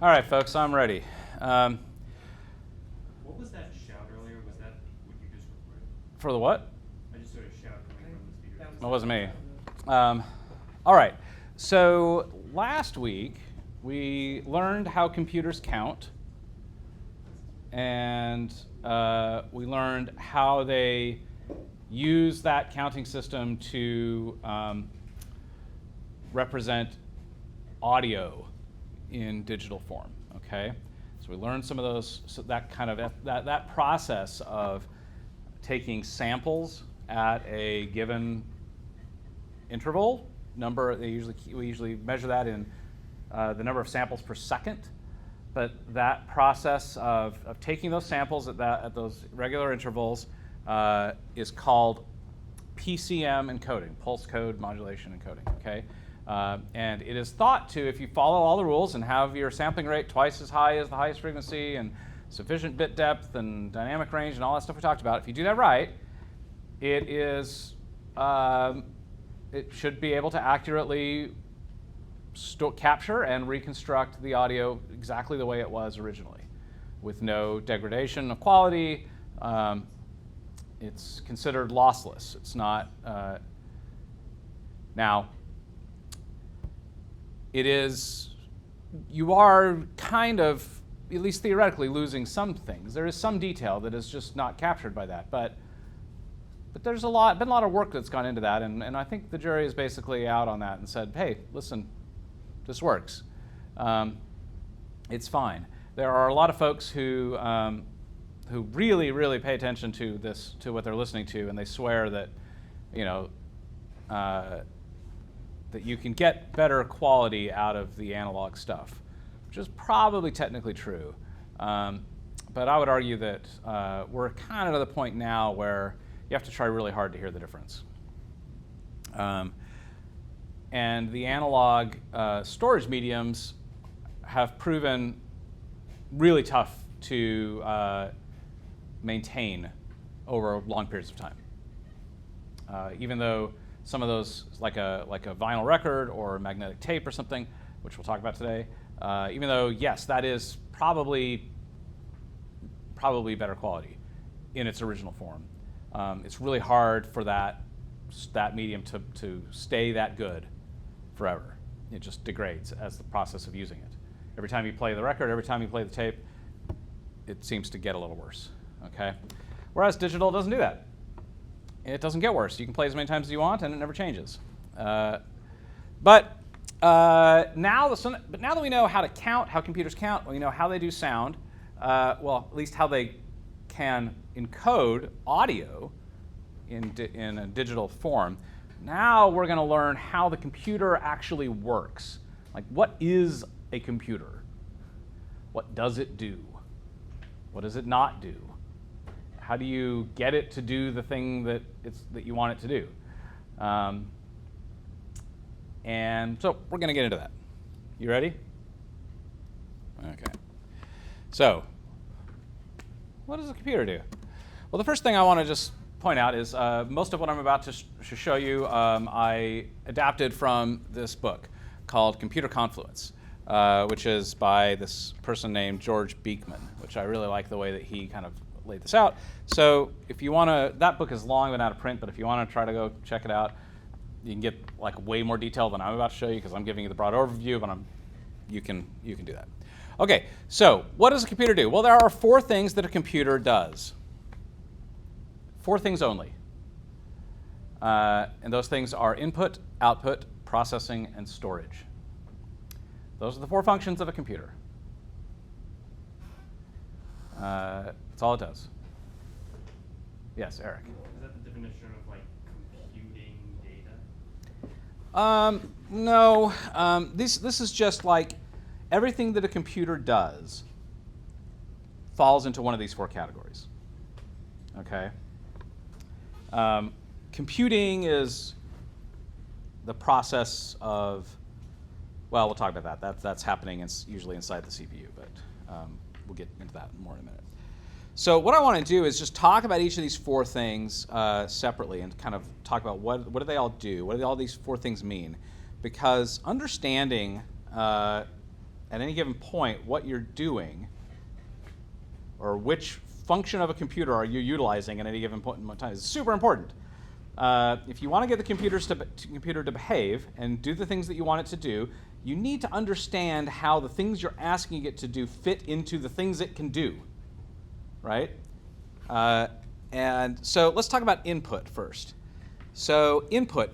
All right, folks, I'm ready. What was that shout earlier? Was that what you just recorded? For the what? I just heard a shout coming from the speaker. It wasn't me. All right, so last week we learned how computers count, and we learned how they use that counting system to represent audio in digital form. Okay, so we learned some of those. So that kind of that process of taking samples at a given interval number. We usually measure that in the number of samples per second. But that process of taking those samples at those regular intervals is called PCM encoding, pulse code modulation encoding. Okay. And it is thought to, if you follow all the rules and have your sampling rate twice as high as the highest frequency and sufficient bit depth and dynamic range and all that stuff we talked about, if you do that right, it should be able to accurately capture and reconstruct the audio exactly the way it was originally, with no degradation of quality. It's considered lossless. It's not now. It is, you are kind of, at least theoretically, losing some things. There is some detail that is just not captured by that, but there's been a lot of work that's gone into that, and I think the jury is basically out on that and said, hey, listen, this works. It's fine. There are a lot of folks who really, really pay attention to this, to what they're listening to, and they swear that, that you can get better quality out of the analog stuff, which is probably technically true. But I would argue that we're kind of at the point now where you have to try really hard to hear the difference. And the analog storage mediums have proven really tough to maintain over long periods of time. Even though some of those, like a vinyl record or a magnetic tape or something, which we'll talk about today, even though, yes, that is probably better quality in its original form. It's really hard for that medium to stay that good forever. It just degrades as the process of using it. Every time you play the record, every time you play the tape, it seems to get a little worse. Okay? Whereas digital doesn't do that. It doesn't get worse. You can play as many times as you want, and it never changes. But now that we know how to count, how computers count, we know how they do sound, well, at least how they can encode audio in a digital form. Now we're going to learn how the computer actually works. Like, what is a computer? What does it do? What does it not do? How do you get it to do the thing that you want it to do? And so we're going to get into that. You ready? Okay. So, what does a computer do? Well, the first thing I want to just point out is most of what I'm about to show you I adapted from this book called Computer Confluence, which is by this person named George Beekman, which I really like the way that he kind of laid this out. So if you want to, that book is long and out of print, but if you want to try to go check it out, you can get like way more detail than I'm about to show you because I'm giving you the broad overview, but you can do that. Okay, so what does a computer do? Well, there are 4 things that a computer does. 4 things only. And those things are input, output, processing, and storage. Those are the 4 functions of a computer. That's all it does. Yes, Eric. Is that the definition of like computing data? No. This is just like everything that a computer does falls into one of these 4 categories. Okay. Computing is the process of, well, we'll talk about that. That's happening usually inside the CPU, but we'll get into that more in a minute. So what I want to do is just talk about each of these 4 things separately and kind of talk about what do they all do? What do all these 4 things mean? Because understanding at any given point what you're doing, or which function of a computer are you utilizing at any given point in time, is super important. If you want to get the computer to behave and do the things that you want it to do, you need to understand how the things you're asking it to do fit into the things it can do, right? And so let's talk about input first. So input,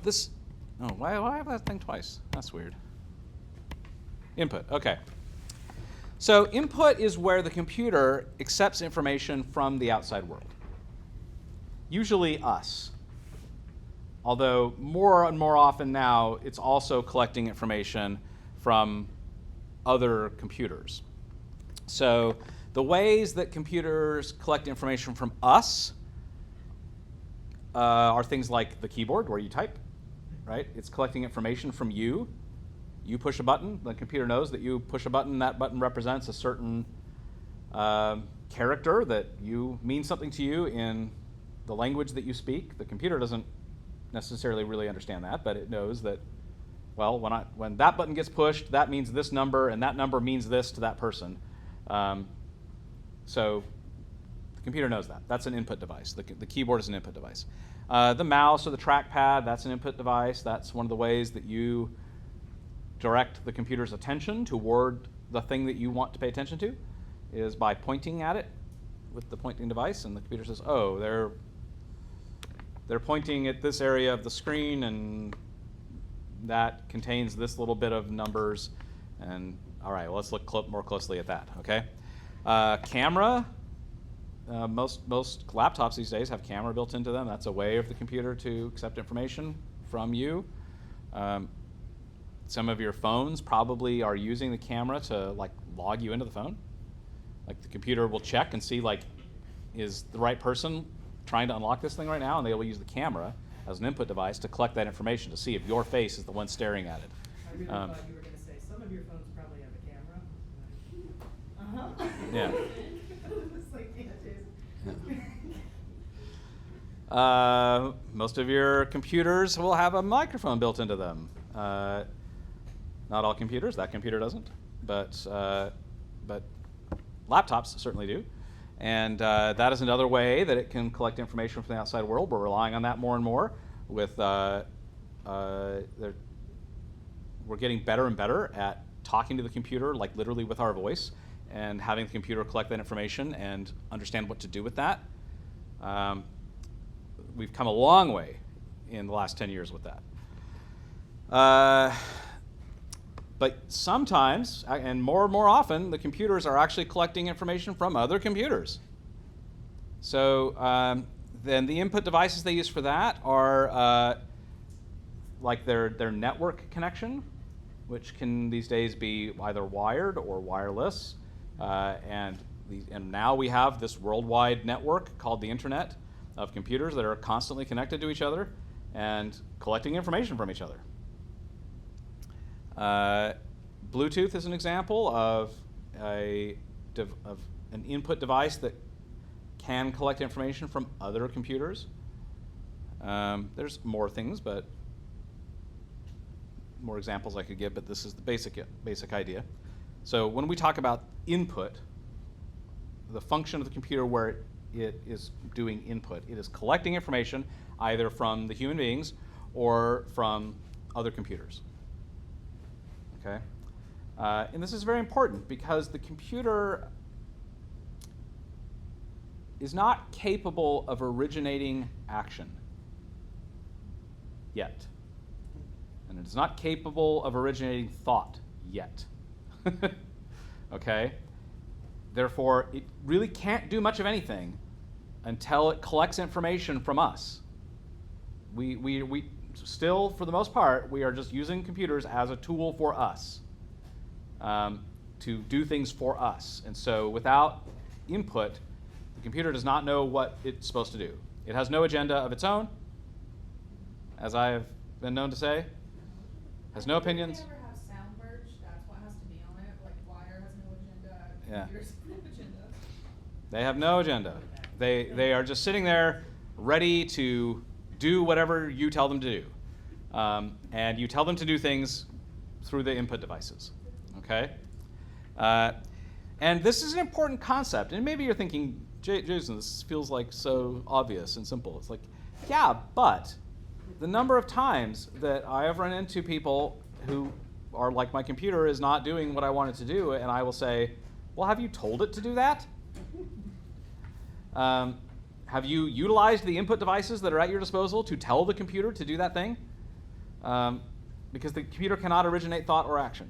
why I have that thing twice? That's weird. Input, okay. So input is where the computer accepts information from the outside world. Usually us. Although more and more often now, it's also collecting information from other computers. So the ways that computers collect information from us are things like the keyboard, where you type, right? It's collecting information from you. You push a button, the computer knows that you push a button, that button represents a certain character that means something to you in the language that you speak. The computer doesn't necessarily really understand that, but it knows that, well, when that button gets pushed, that means this number, and that number means this to that person. So the computer knows that. That's an input device. The keyboard is an input device. The mouse or the trackpad, that's an input device. That's one of the ways that you direct the computer's attention toward the thing that you want to pay attention to, is by pointing at it with the pointing device, and the computer says, oh, they're pointing at this area of the screen, and that contains this little bit of numbers, and all right, well, let's look more closely at that, okay? Camera, most laptops these days have camera built into them. That's a way of the computer to accept information from you. Some of your phones probably are using the camera to log you into the phone. Like the computer will check and see is the right person trying to unlock this thing right now, and they will use the camera as an input device to collect that information to see if your face is the one staring at it. I really thought you were going to say some of your phones probably have a camera. Yeah. It's like, Most of your computers will have a microphone built into them. Not all computers. That computer doesn't, but laptops certainly do. And that is another way that it can collect information from the outside world. We're relying on that more and more. We're getting better and better at talking to the computer, literally with our voice, and having the computer collect that information and understand what to do with that. We've come a long way in the last 10 years with that. But sometimes, and more and more often, the computers are actually collecting information from other computers. So then the input devices they use for that are their network connection, which can these days be either wired or wireless. And now we have this worldwide network called the Internet of computers that are constantly connected to each other and collecting information from each other. Bluetooth is an example of an input device that can collect information from other computers. There's more things, but more examples I could give, but this is the basic idea. So when we talk about input, the function of the computer where it is doing input, it is collecting information either from the human beings or from other computers. Okay? And this is very important because the computer is not capable of originating action yet. And it is not capable of originating thought yet. Okay? Therefore, it really can't do much of anything until it collects information from us. We still, for the most part, we are just using computers as a tool for us, to do things for us. And so without input, the computer does not know what it's supposed to do. It has no agenda of its own, as I have been known to say. Has no opinions. If they ever have sound merge, that's what has to be on it. Like Wire has no agenda, Yeah. computers have no agenda. They have no agenda. They are just sitting there ready to do whatever you tell them to do. And you tell them to do things through the input devices. Okay? And this is an important concept. And maybe you're thinking, Jason, this feels like so obvious and simple. It's like, yeah, but the number of times that I have run into people who are like, my computer is not doing what I want it to do, and I will say, well, have you told it to do that? Have you utilized the input devices that are at your disposal to tell the computer to do that thing? Because the computer cannot originate thought or action.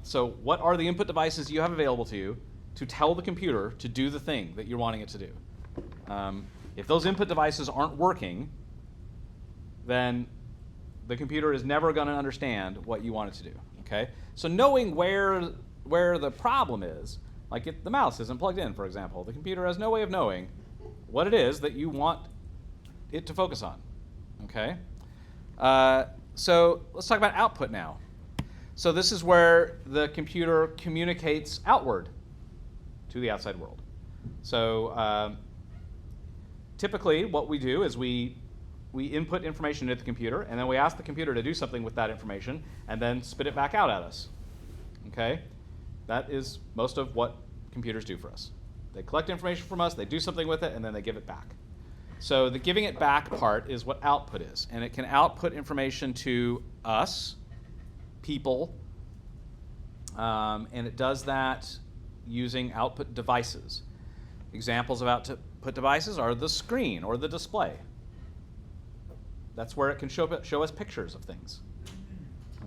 So what are the input devices you have available to you to tell the computer to do the thing that you're wanting it to do? If those input devices aren't working, then the computer is never going to understand what you want it to do. Okay? So knowing where the problem is, like if the mouse isn't plugged in, for example, the computer has no way of knowing what it is that you want it to focus on. Okay? So let's talk about output now. So this is where the computer communicates outward to the outside world. So typically what we do is we input information into the computer, and then we ask the computer to do something with that information, and then spit it back out at us. Okay? That is most of what computers do for us. They collect information from us, they do something with it, and then they give it back. So the giving it back part is what output is. And it can output information to us, people, and it does that using output devices. Examples of output devices are the screen or the display. That's where it can show us pictures of things.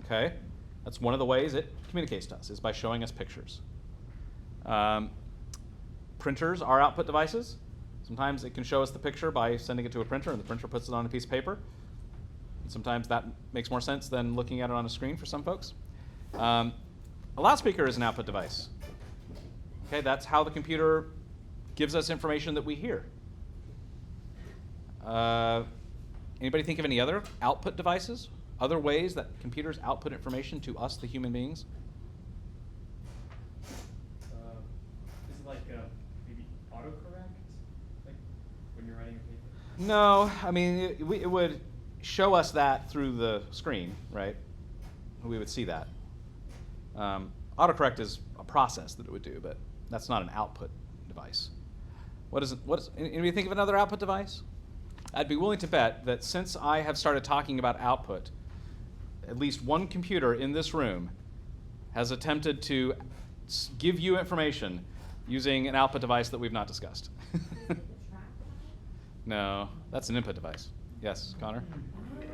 Okay? That's one of the ways it communicates to us, is by showing us pictures. Printers are output devices. Sometimes it can show us the picture by sending it to a printer, and the printer puts it on a piece of paper. And sometimes that makes more sense than looking at it on a screen for some folks. A loudspeaker is an output device. Okay, that's how the computer gives us information that we hear. Anybody think of any other output devices? Other ways that computers output information to us, the human beings? Is it like maybe autocorrect? Like when you're writing a paper? No, I mean, it would show us that through the screen, right? We would see that. Autocorrect is a process that it would do, but that's not an output device. Anybody think of another output device? I'd be willing to bet that since I have started talking about output, at least one computer in this room has attempted to give you information using an output device that we've not discussed. No, that's an input device. Yes, Connor? The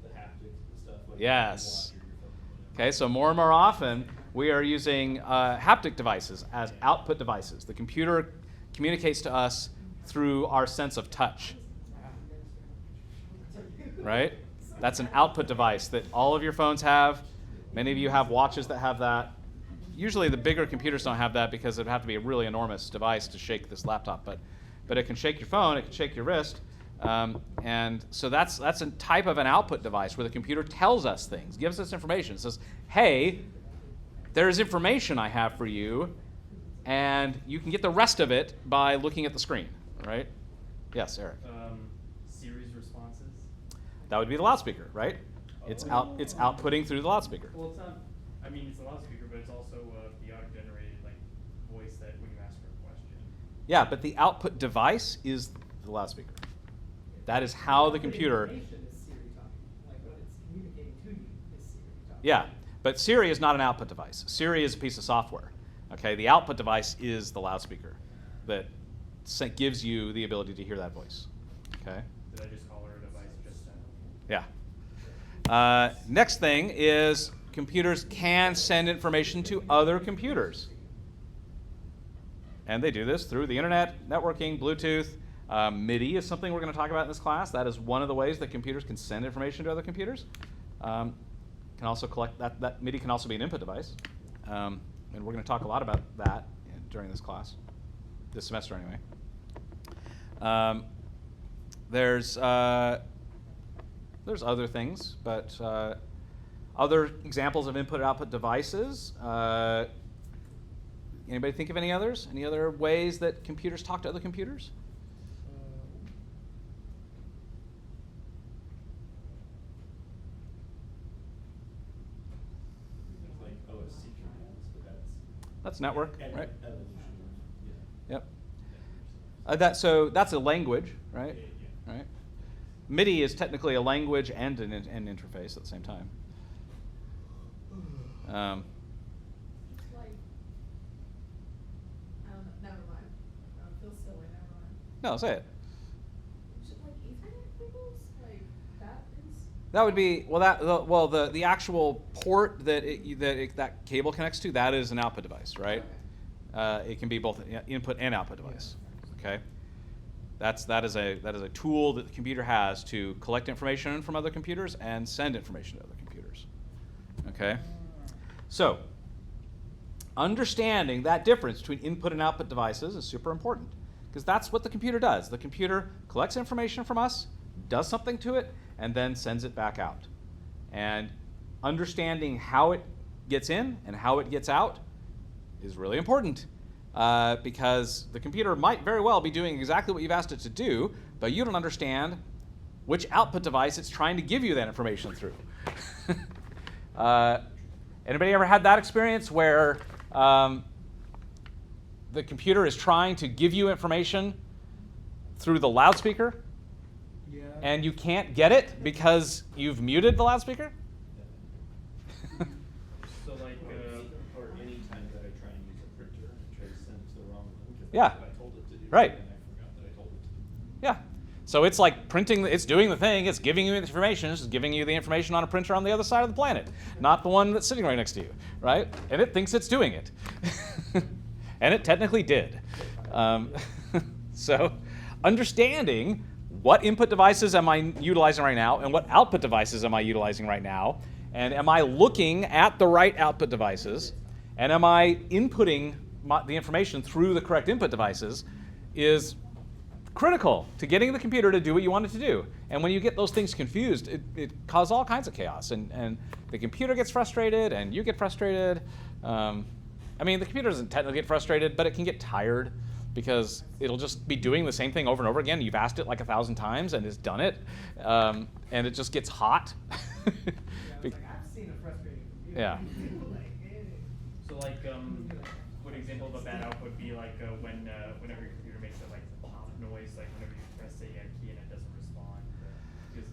haptic stuff. Like Yes. your phone. Okay, so more and more often, we are using haptic devices as output devices. The computer communicates to us through our sense of touch. Right? That's an output device that all of your phones have. Many of you have watches that have that. Usually the bigger computers don't have that because it would have to be a really enormous device to shake this laptop. But it can shake your phone, it can shake your wrist. And so that's a type of an output device where the computer tells us things, gives us information. It says, hey, there's information I have for you, and you can get the rest of it by looking at the screen, right? Yes, Eric. Series responses? That would be the loudspeaker, right? It's outputting through the loudspeaker. Well, it's not. I mean, it's a loudspeaker, but it's also the auto-generated voice that when you ask for a question. Yeah, but the output device is the loudspeaker. That is how the computer. Information is Siri talking. Like what it's communicating to you is Siri talking. Yeah, but Siri is not an output device. Siri is a piece of software. Okay, the output device is the loudspeaker that gives you the ability to hear that voice. Okay. Did I just call her a device just then? Yeah. Next thing is computers can send information to other computers. And they do this through the internet, networking, Bluetooth. MIDI is something we're going to talk about in this class. That is one of the ways that computers can send information to other computers. Can also collect that MIDI can also be an input device. And we're going to talk a lot about that during this class, this semester anyway. There's other things, but other examples of input and output devices. Anybody think of any others? Any other ways that computers talk to other computers? That's network, right? Evolution, yeah. Yep. So that's a language, right? Yeah. Right. MIDI is technically a language and an interface at the same time. It's like, I don't know, never mind. I feel silly, never mind. No, say it. Is it like Ethernet cables? Like, that is? That would be the actual port that cable connects to. That is an output device, right? It can be both input and output device. Okay. That is a tool that the computer has to collect information from other computers and send information to other computers. Okay. So, understanding that difference between input and output devices is super important because that's what the computer does. The computer collects information from us, does something to it, and then sends it back out. And understanding how it gets in and how it gets out is really important because the computer might very well be doing exactly what you've asked it to do, but you don't understand which output device it's trying to give you that information through. Anybody ever had that experience where the computer is trying to give you information through the loudspeaker and you can't get it because you've muted the loudspeaker? So like, Or any time that I try and use a printer and try to send it to the wrong one, because Yeah. that's what I told it to do. Right. And I forgot that I told it to do. Yeah. So it's like printing, it's doing the thing, it's giving you information, it's giving you the information on a printer on the other side of the planet, not the one that's sitting right next to you, right? And it thinks it's doing it. And it technically did. So understanding what input devices am I utilizing right now and what output devices am I utilizing right now, and am I looking at the right output devices, and am I inputting the information through the correct input devices is critical to getting the computer to do what you want it to do. And when you get those things confused, it causes all kinds of chaos. And the computer gets frustrated, and you get frustrated. I mean, the computer doesn't technically get frustrated, but it can get tired because it'll just be doing the same thing over and over again. You've asked it like 1,000 times, and it's done it. And it just gets hot. Like, I've seen a frustrating computer. Yeah. Like, so like, good example of a bad output would be like whenever your computer makes a like pop noise, like whenever you press a key and it doesn't respond. Because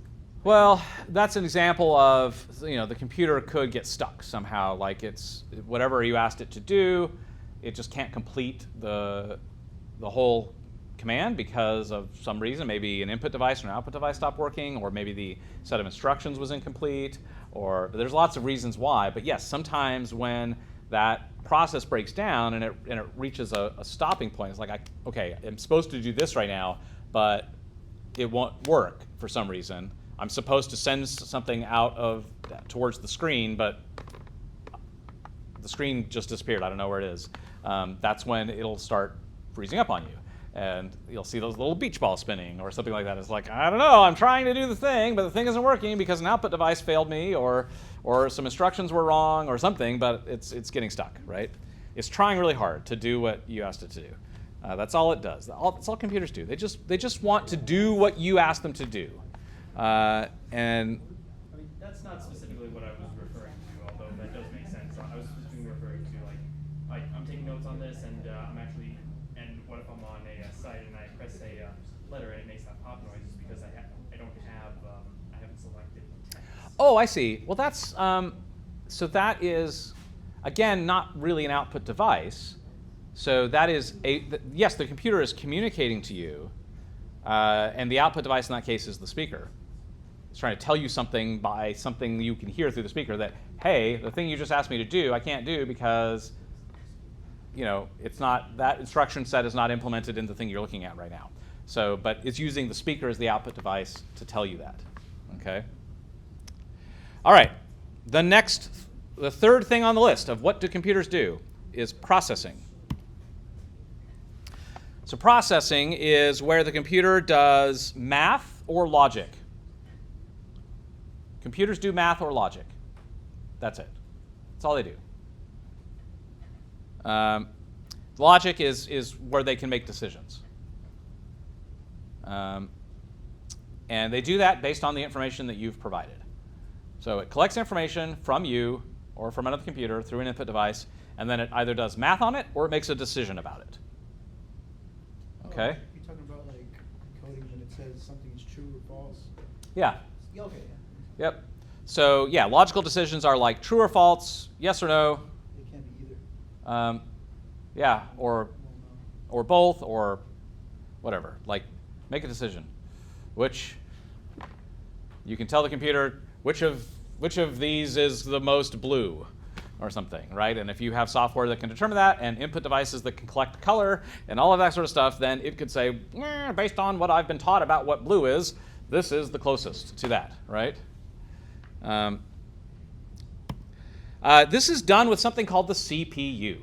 Well, that's an example of, the computer could get stuck somehow. Like it's whatever you asked it to do, it just can't complete the whole command because of some reason. Maybe an input device or an output device stopped working, or maybe the set of instructions was incomplete, or there's lots of reasons why. But yes, sometimes when that process breaks down and it reaches a stopping point, it's like, okay, I'm supposed to do this right now, but it won't work for some reason. I'm supposed to send something towards the screen, but the screen just disappeared. I don't know where it is. That's when it'll start freezing up on you. And you'll see those little beach balls spinning or something like that. It's like, I don't know, I'm trying to do the thing, but the thing isn't working because an output device failed me, or some instructions were wrong or something, but it's getting stuck, right? It's trying really hard to do what you asked it to do. That's all it does. That's all computers do. They just want to do what you ask them to do. And I mean, that's not specifically what I was referring to, although that does make sense. I was specifically referring to like I'm taking notes on this, and I'm actually, and what if I'm on a site and I press a letter and it makes that pop noise? It's because I haven't selected text. oh, I see. Well, that's so that is again not really an output device. So that is yes, the computer is communicating to you, and the output device in that case is the speaker. It's trying to tell you something by something you can hear through the speaker that, hey, the thing you just asked me to do, I can't do because, it's not, that instruction set is not implemented in the thing you're looking at right now. So, but it's using the speaker as the output device to tell you that, okay? All right, the third thing on the list of what do computers do is processing. So processing is where the computer does math or logic. Computers do math or logic. That's it. That's all they do. Logic is where they can make decisions. And they do that based on the information that you've provided. So it collects information from you or from another computer through an input device, and then it either does math on it or it makes a decision about it. Okay? You're talking about like coding when it says something is true or false. Yeah. Yeah, okay. Yep. So yeah, logical decisions are like true or false, yes or no. It can't be either. Yeah, or Well, no. or both, or whatever. Like, make a decision. Which you can tell the computer which of these is the most blue, or something, right? And if you have software that can determine that, and input devices that can collect color, and all of that sort of stuff, then it could say, based on what I've been taught about what blue is, this is the closest to that, right? This is done with something called the CPU.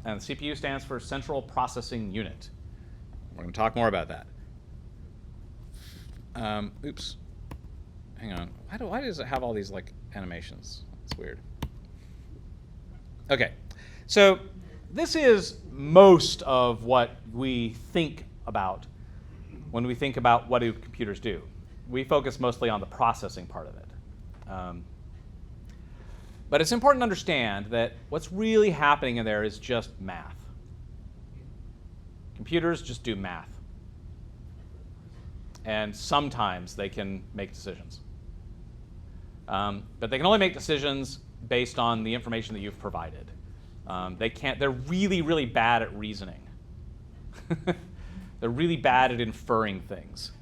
And the CPU stands for Central Processing Unit. We're going to talk more about that. Oops. Hang on. Why does it have all these like animations? It's weird. Okay. So this is most of what we think about when we think about what do computers do. We focus mostly on the processing part of it. But it's important to understand that what's really happening in there is just math. Computers just do math. And sometimes they can make decisions. But they can only make decisions based on the information that you've provided. They're really, really bad at reasoning. They're really bad at inferring things.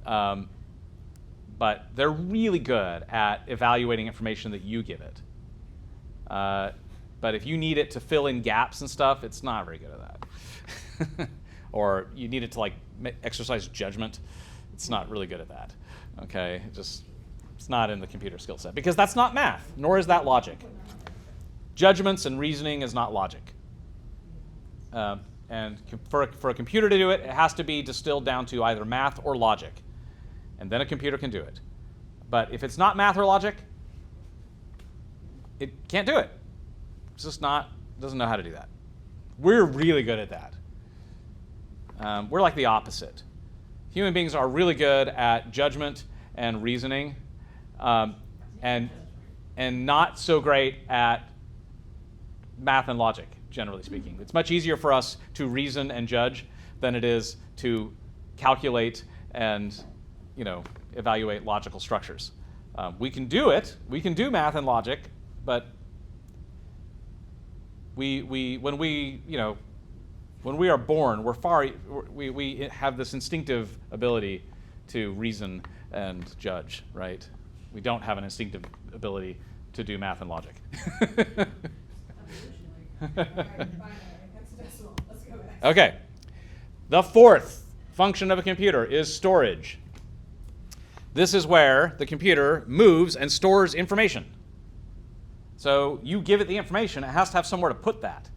But they're really good at evaluating information that you give it. But if you need it to fill in gaps and stuff, it's not very good at that. Or you need it to like exercise judgment, it's not really good at that. Okay, it's not in the computer skill set because that's not math, nor is that logic. Judgments and reasoning is not logic. And for a computer to do it, it has to be distilled down to either math or logic. And then a computer can do it. But if it's not math or logic, it can't do it. It's just doesn't know how to do that. We're really good at that. We're like the opposite. Human beings are really good at judgment and reasoning, and not so great at math and logic, generally speaking. It's much easier for us to reason and judge than it is to calculate and evaluate logical structures. We can do it. We can do math and logic, but when we are born, we have this instinctive ability to reason and judge, right? We don't have an instinctive ability to do math and logic. Evolutionary. All right, finally, hexadecimal. Let's go back. Okay. The fourth function of a computer is storage. This is where the computer moves and stores information. So you give it the information, it has to have somewhere to put that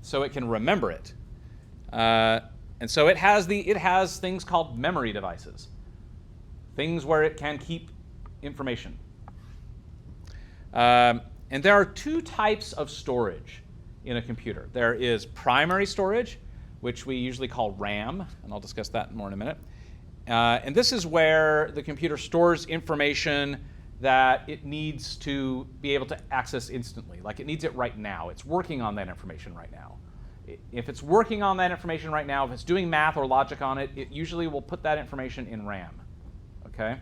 so it can remember it. And so it has things called memory devices, things where it can keep information. And there are two types of storage in a computer. There is primary storage, which we usually call RAM, and I'll discuss that more in a minute. And this is where the computer stores information that it needs to be able to access instantly. Like it needs it right now. It's working on that information right now. If it's working on that information right now, if it's doing math or logic on it, it usually will put that information in RAM. Okay?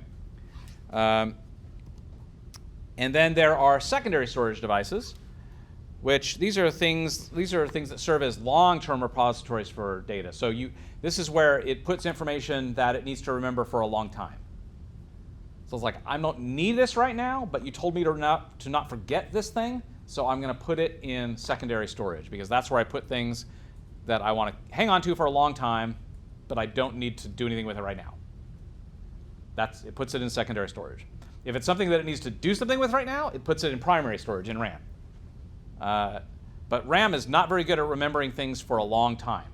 And then there are secondary storage devices, which these are things that serve as long-term repositories for data. So this is where it puts information that it needs to remember for a long time. So it's like, I don't need this right now, but you told me to not forget this thing, so I'm going to put it in secondary storage because that's where I put things that I want to hang on to for a long time, but I don't need to do anything with it right now. It puts it in secondary storage. If it's something that it needs to do something with right now, it puts it in primary storage in RAM. But RAM is not very good at remembering things for a long time.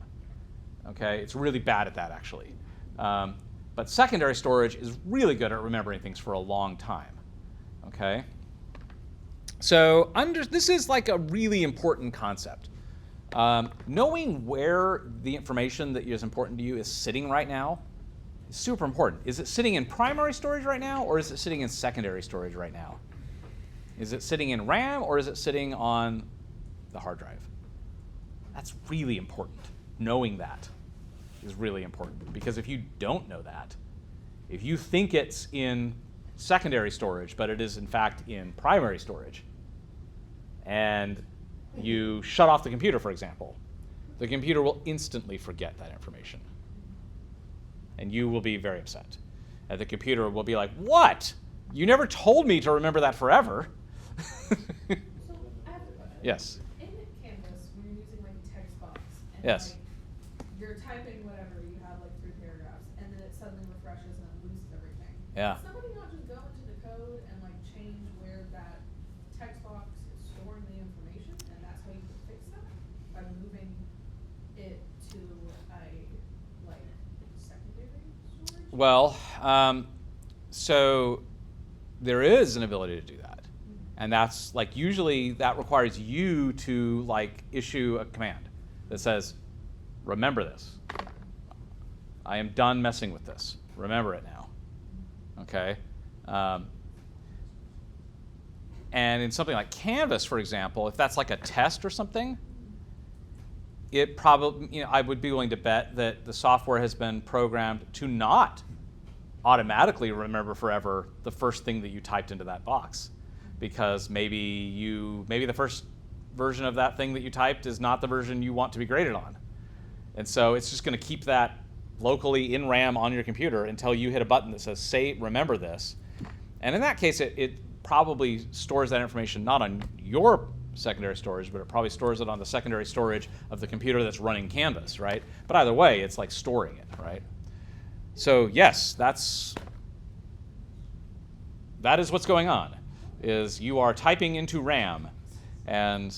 Okay, it's really bad at that actually. But secondary storage is really good at remembering things for a long time. Okay. So this is like a really important concept. Knowing where the information that is important to you is sitting right now is super important. Is it sitting in primary storage right now, or is it sitting in secondary storage right now? Is it sitting in RAM or is it sitting on the hard drive? That's really important. Knowing that is really important, because if you don't know that, if you think it's in secondary storage, but it is in fact in primary storage, and you shut off the computer, for example, the computer will instantly forget that information. And you will be very upset. And the computer will be like, what? You never told me to remember that forever. So I have a question. Yes. In Canvas, when you're using like a text box and Yes. like you're typing whatever, you have like 3 paragraphs, and then it suddenly refreshes and it loses everything. Yeah. Can somebody not just go into the code and like change where that text box is storing the information, and that's how you can fix that? By moving it to a like secondary storage? Well, so there is an ability to do that. And that's like, usually that requires you to like issue a command that says, remember this. I am done messing with this. Remember it now. Okay? And in something like Canvas, for example, if that's like a test or something, it probably, I would be willing to bet that the software has been programmed to not automatically remember forever the first thing that you typed into that box, because maybe the first version of that thing that you typed is not the version you want to be graded on. And so it's just going to keep that locally in RAM on your computer until you hit a button that says, say, remember this. And in that case, it probably stores that information not on your secondary storage, but it probably stores it on the secondary storage of the computer that's running Canvas, right? But either way, it's like storing it, right? So yes, that is what's going on, is you are typing into RAM, and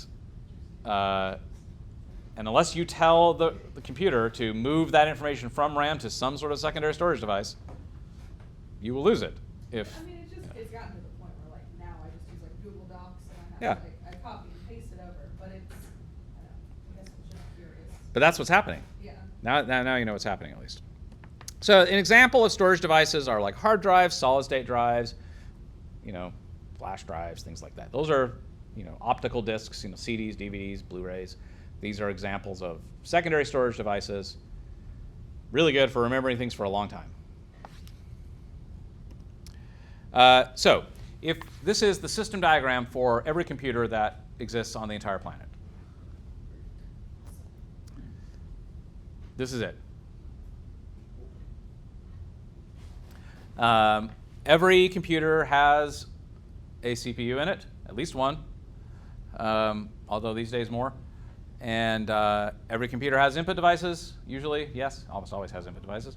unless you tell the computer to move that information from RAM to some sort of secondary storage device, you will lose it. If I mean, it's gotten to the point where like now I just use like Google Docs and I Yeah. have like I copy and paste it over, but it's I guess I'm just curious. But that's what's happening. Yeah. Now you know what's happening, at least. So an example of storage devices are like hard drives, solid state drives, flash drives, things like that. Those are, optical discs, CDs, DVDs, Blu-rays. These are examples of secondary storage devices. Really good for remembering things for a long time. So if this is the system diagram for every computer that exists on the entire planet. This is it. Every computer has a CPU in it, at least one, although these days more. And every computer has input devices, usually, yes, almost always has input devices.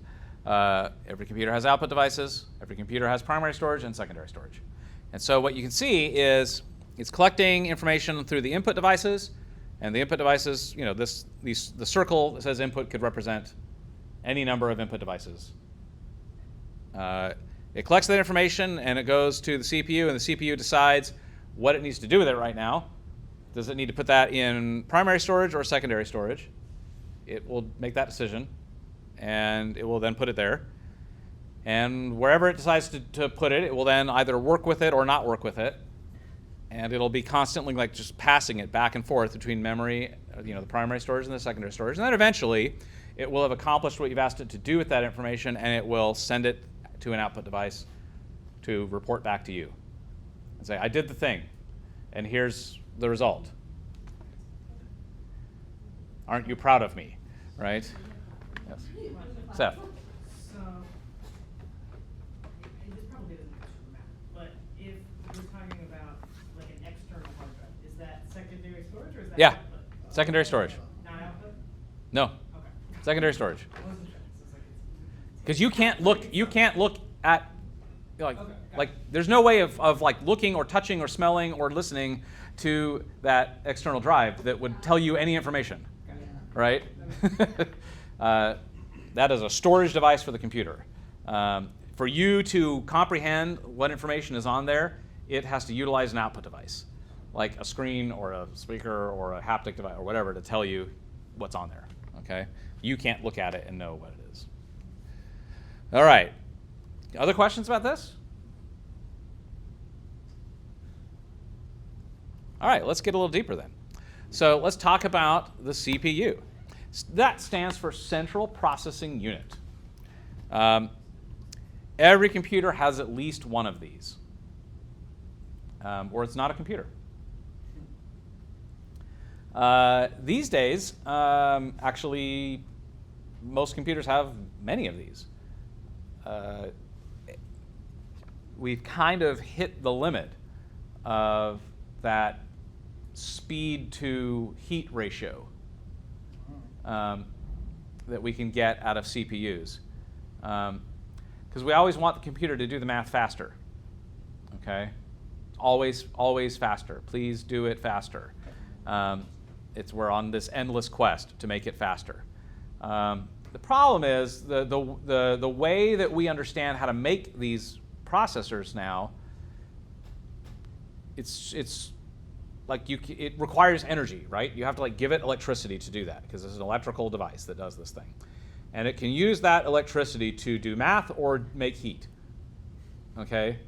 Every computer has output devices. Every computer has primary storage and secondary storage. And so what you can see is it's collecting information through the input devices. And the input devices, the circle that says input could represent any number of input devices. It collects that information and it goes to the CPU, and the CPU decides what it needs to do with it right now. Does it need to put that in primary storage or secondary storage? It will make that decision, and it will then put it there. And wherever it decides to put it, it will then either work with it or not work with it. And it'll be constantly like just passing it back and forth between memory, the primary storage and the secondary storage. And then eventually, it will have accomplished what you've asked it to do with that information, and it will send it to an output device to report back to you and say, I did the thing, and here's the result. Aren't you proud of me, right? Yes. Seth. So, this probably doesn't actually matter, but if we're talking about like an external hard drive, is that secondary storage or is that Yeah. output? Secondary storage. Not output? No. Okay. Secondary storage. I wasn't sure. So it's like it's- Because you can't look at, Okay, got like it. there's no way of like looking or touching or smelling or listening to that external drive that would tell you any information, Got it. right? That is a storage device for the computer. For you to comprehend what information is on there, it has to utilize an output device, like a screen or a speaker or a haptic device or whatever to tell you what's on there, okay? You can't look at it and know what it is. All right. Other questions about this? All right, let's get a little deeper then. So let's talk about the CPU. That stands for Central Processing Unit. Every computer has at least one of these, or it's not a computer. These days, actually, most computers have many of these. We've kind of hit the limit of that speed to heat ratio that we can get out of CPUs. Because we always want the computer to do the math faster. Okay? Always faster. Please do it faster. We're on this endless quest to make it faster. The problem is the way that we understand how to make these processors now. It's like it requires energy, right? You have to like give it electricity to do that because it's an electrical device that does this thing, and it can use that electricity to do math or make heat. Okay,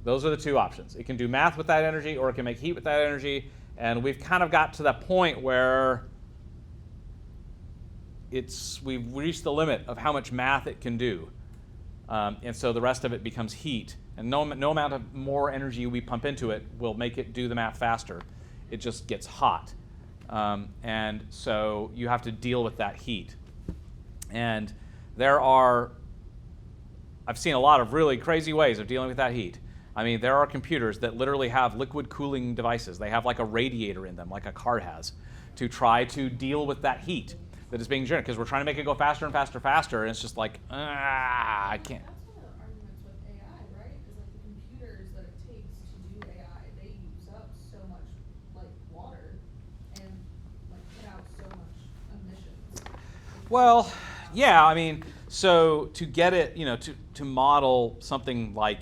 those are the two options. It can do math with that energy, or it can make heat with that energy. And we've kind of got to that point where we've reached the limit of how much math it can do. And so the rest of it becomes heat. And no amount of more energy we pump into it will make it do the math faster. It just gets hot. And so you have to deal with that heat. And I've seen a lot of really crazy ways of dealing with that heat. I mean, there are computers that literally have liquid cooling devices. They have like a radiator in them, like a car has, to try to deal with that heat that is being generated. Because we're trying to make it go faster and faster and faster, and it's just like, I can't. That's one of the arguments with AI, right? Is like the computers that it takes to do AI, they use up so much like water and like put out so much emissions. Well, yeah, I mean, so to get it, to model something like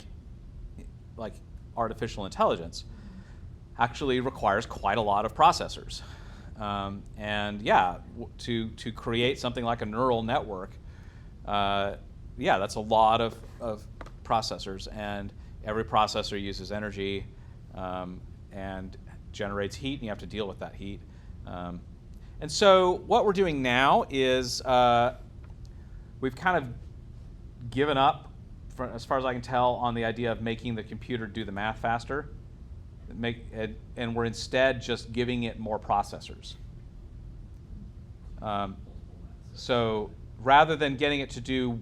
artificial intelligence actually requires quite a lot of processors. And yeah, to create something like a neural network, that's a lot of processors, and every processor uses energy and generates heat, and you have to deal with that heat. And so what we're doing now is we've kind of given up, as far as I can tell, on the idea of making the computer do the math faster, and we're instead just giving it more processors. So rather than getting it to do,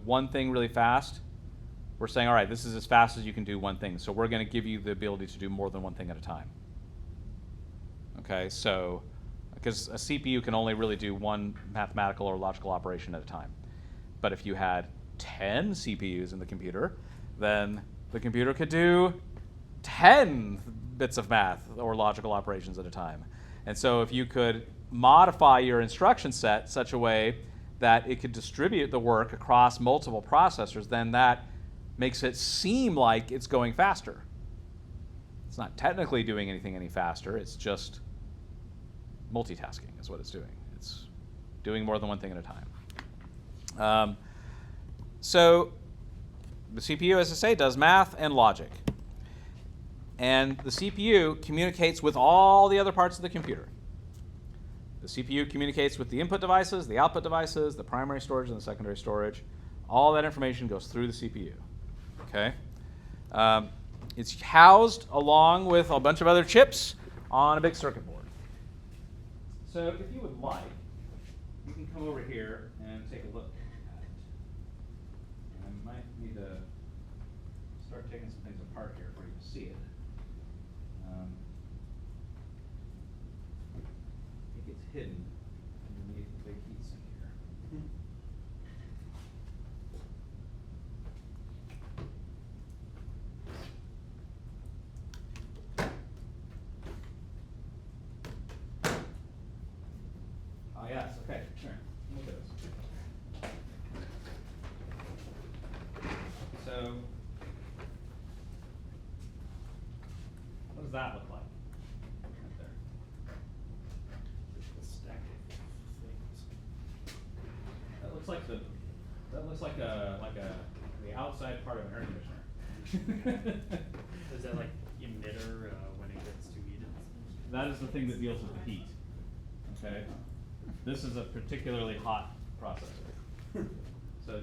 one thing really fast, we're saying, all right, this is as fast as you can do one thing. So we're going to give you the ability to do more than one thing at a time. Okay, so because a CPU can only really do one mathematical or logical operation at a time. But if you had 10 CPUs in the computer, then the computer could do 10 bits of math or logical operations at a time. And so if you could modify your instruction set such a way that it could distribute the work across multiple processors, then that makes it seem like it's going faster. It's not technically doing anything any faster, it's just multitasking is what it's doing. It's doing more than one thing at a time. So the CPU, as I say, does math and logic. And the CPU communicates with all the other parts of the computer. The CPU communicates with the input devices, the output devices, the primary storage and the secondary storage. All that information goes through the CPU. Okay? It's housed along with a bunch of other chips on a big circuit board. So if you would like, you can come over here and take a look at it. And I might need to start taking some things apart here for you to see it. I think it's hidden underneath the big heatsink here. Oh yes, okay, sure. Look at this. So, what does that look like? Right there. A stack of things. That looks like the outside part of an air conditioner. Is that like emitter when it gets too heated? that is the thing that deals with the heat. Okay? This is a particularly hot processor. So,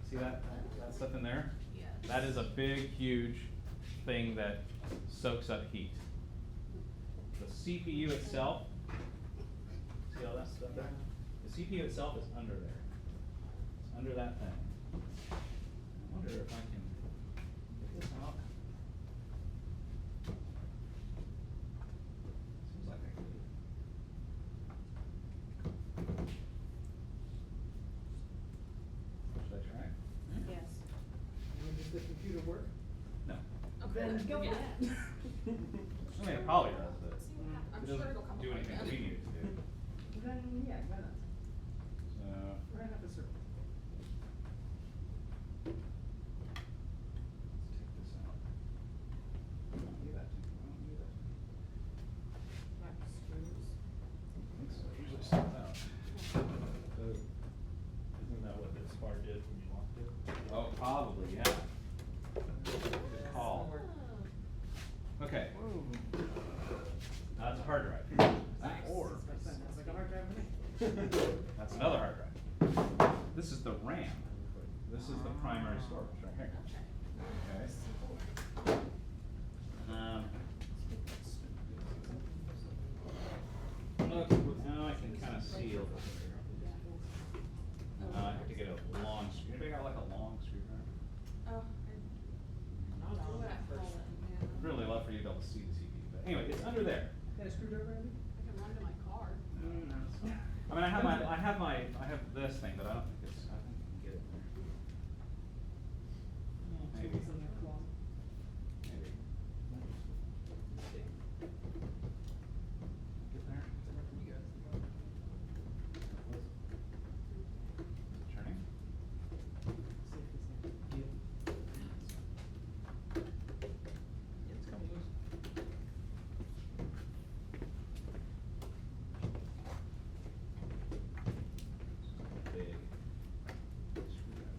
see that stuff in there? Yes. That is a big, huge thing that soaks up heat. The CPU itself, see all that stuff there? The CPU itself is under there. It's under that thing. I wonder if I can get this out. Seems like I could. Should I try? Yes. Does the computer work? No. Okay, Then go for yeah. that. I mean, it probably does, but See what happens. I'm it sure doesn't it'll come do up anything again. we need it to do. Then, yeah, why not? So, Right up the circle. let's take this out. I don't need that. I don't need that. Like screws. I think so. It usually slides out. So, isn't that what this bar did when you locked it? Oh, probably, yeah. Good call. Okay. That's a hard drive. Or, Sounds like a hard drive to me. that's another hard drive. This is the RAM. This is the primary storage right here. Okay. Look, now I can kind of see it. I have to get a long screw. Anybody got like a long screwdriver? Oh, I don't know what I call it, man. I'd really love for you to be able to see the CPU, but anyway, it's under there. Got a screwdriver, Andy? I can run to my car. I mean, I have this thing, but I don't think it's, I think I can get it there. Maybe. Tools in their closet. Maybe. Let's see. Get there? Turning? It's coming loose. Big screwdriver.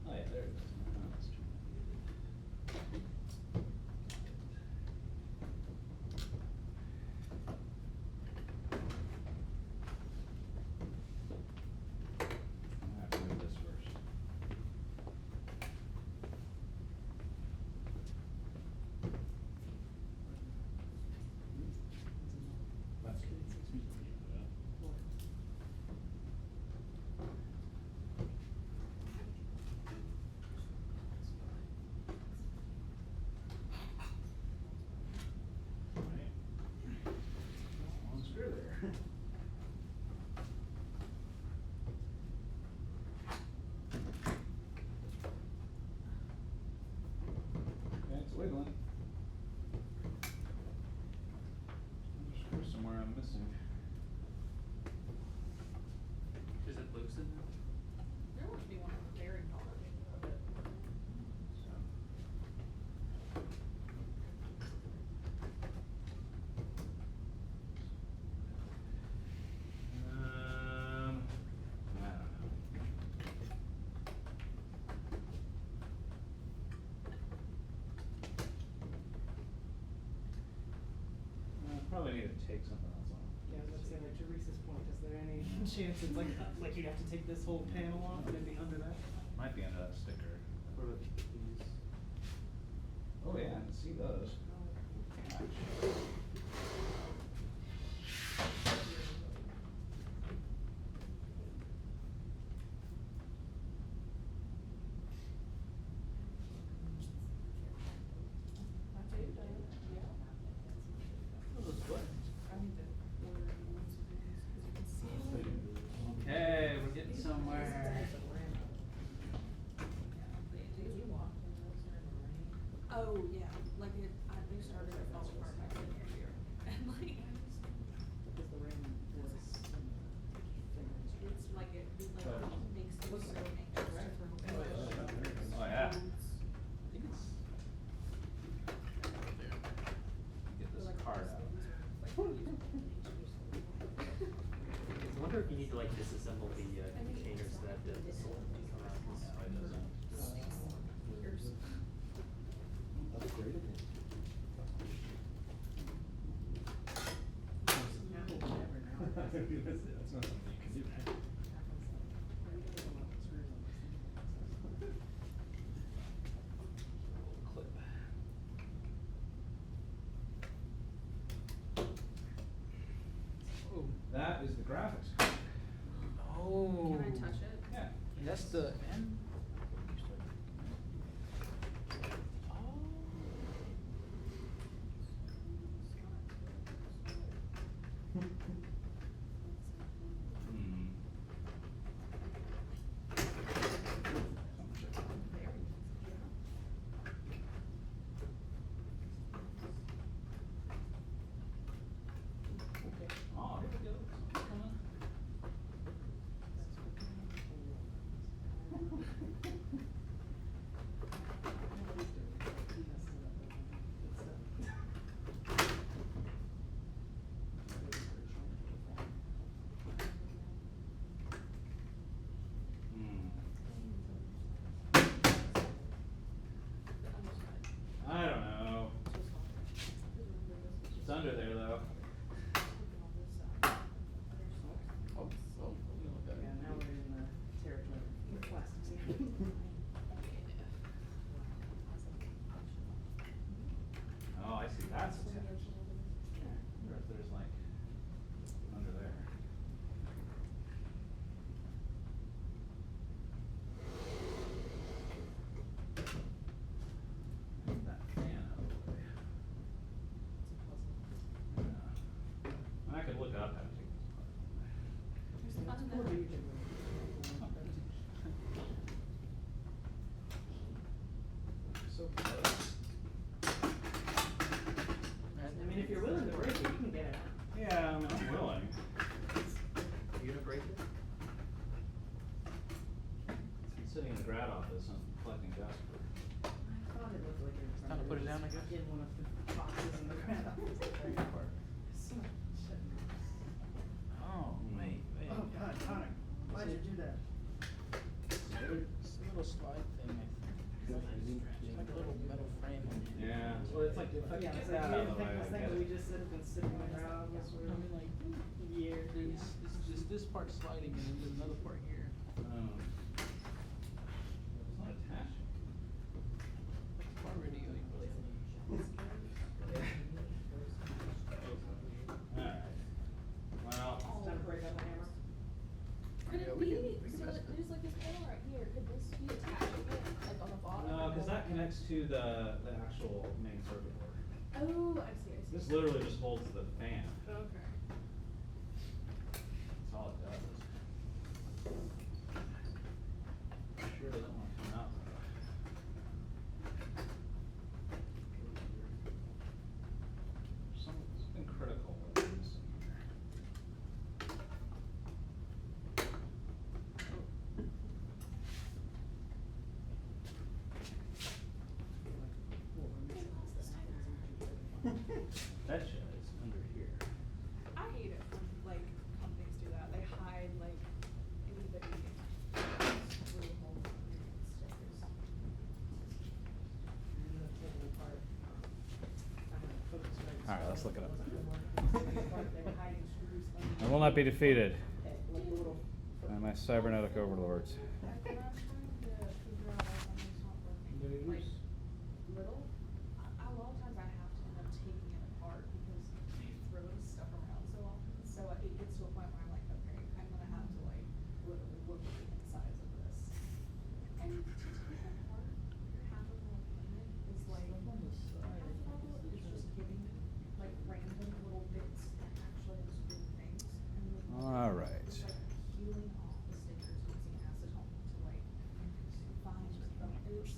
Oh yeah, there it is. Now let's turn it. I have to move this first. That's good. Right. Long screw there. Okay, it's wiggling. There's a screw somewhere I'm missing. Is it loose in there? There must be one of the very hard. So. I don't know. Probably need to take something else off. Yeah, let's say like Teresa's point, is there any chance it's like you'd have to take this whole panel off and it'd be under that? Might be under that sticker. What about these? Oh yeah, I can see those. Gosh. I do, yeah. I need to order ones of these, 'cause you can see them. Okay, we're getting somewhere. Oh, yeah, like they started to fall apart back in here, and like, Because the RAM was. I wonder if you need to like disassemble the containers that the solar can come out. No, it doesn't. Upgraded. That's not something you can do. Clip. Oh. That is the graphics card. Oh. Can I touch it? Yeah. That's the N? Hmm. Oh, here we go. Come on. Hmm. I don't know. It's under there though. Oh, Yeah, now we're in the territory of plastics again. Oh, I see. That's attached. I wonder if there's like under there. Move that fan out of the way. Yeah. I could look up how to take this apart. It's cool that you can. so close. I mean, if you're willing to break it, you can get it out. Yeah, I mean, I'm willing. You gonna break it? It's been sitting in the grad office and collecting dust for. I thought it looked like it was. Time to put it down, I guess? In one of the boxes in the ground. So much shit. Oh, wait. Oh, God, Connor, why'd you do that? It's a little slide thing, I think. It's like a little metal frame. Yeah, well, it's like if I Yeah, get it's that like, out of the way, I this can thing get that we it. just said has been sitting in the ground for I mean, like, years. there's just this part sliding and then there's another part here. It's not attaching. Car radio, you really. Alright. Well. It's time to break up the hammer. Could Yeah, it we be, can- we can so mess that with it. there's like this panel right here, could this be attaching it, like on the bottom? No, cause that connects to the actual main circuit board. Oh, I see, I see. This literally just holds the fan. Okay. That's all it does. Sure doesn't want to come out though. Something critical with this. Betcha it's under here. I hate it when like companies do that, they hide like itty bitty screw holes underneath stickers. Alright, let's look it up. I I will not be defeated by Like my cybernetic overlords. Like when I'm trying to figure out why something's not working, like little, a lot of times I have to end up taking it apart because I throw stuff around so often. So it gets to a point where I'm like, okay, I'm gonna have to like literally look at the insides of this. And to take apart half of my equipment is like, half of it is just giving like random little bits that actually have screwed things. And then All right. it's like peeling off the stickers using acetone to like find the oops.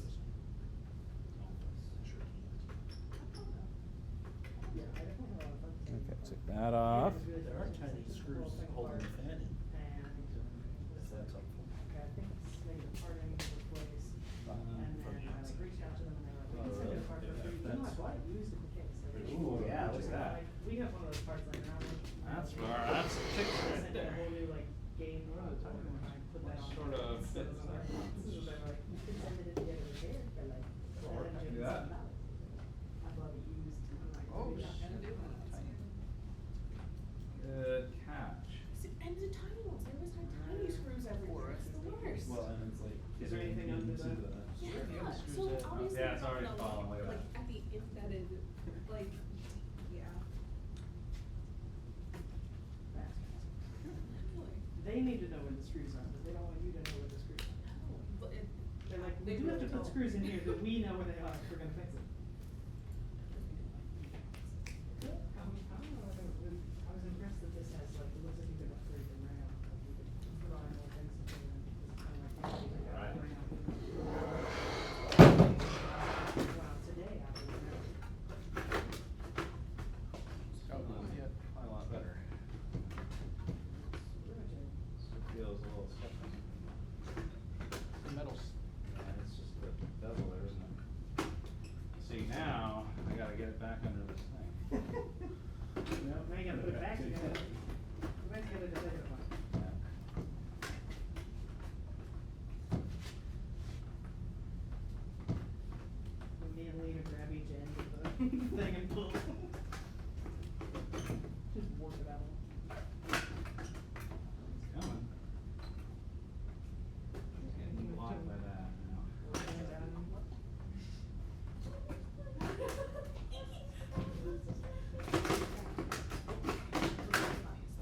Okay, take that off. There are tiny screws holding the fan in. If that's helpful. Okay, I think this made the part I need to replace, and then I like reached out to them and they were like, we can send it apart for free. You know, I bought it used at the case. Ooh, yeah, look at that. We have one of those parts like around. That's a fix right A there. whole new like game mode, and I put that on. Sort of So fits it's like, that. this is like, You can send it in the other repair for like Do that. $700. I bought it used, I'm like, Oh, we're not gonna do that. Good catch. And the tiny ones, they always have tiny screws everywhere, it's the worst. Well, and it's like. Is there anything under into the- Yeah, screws so that- obviously Yeah, it's not already gonna falling, look at like that. at the embedded, like, yeah. They need to know where the screws are, but they don't want you to know where the screws are. No, but it. They're like, we They do have to really put don't. screws in here that we know where they are, if we're gonna fix it. I don't know, I was impressed that this has like, it looks like you could upgrade the RAM, like you could put on more things and put it in, it's kind of like. Right. Wow, today I was there. Yeah, a lot better. It feels a little stuck. The metal's. Yeah, it's just the bezel there, isn't it? See, now, I gotta get it back under this thing. No, now you gotta put it back together. Put it back together to take it apart. Yeah. Me and Lena grab each end of the thing and pull. Just work it out. It's coming. It's getting blocked by that now. Work it out.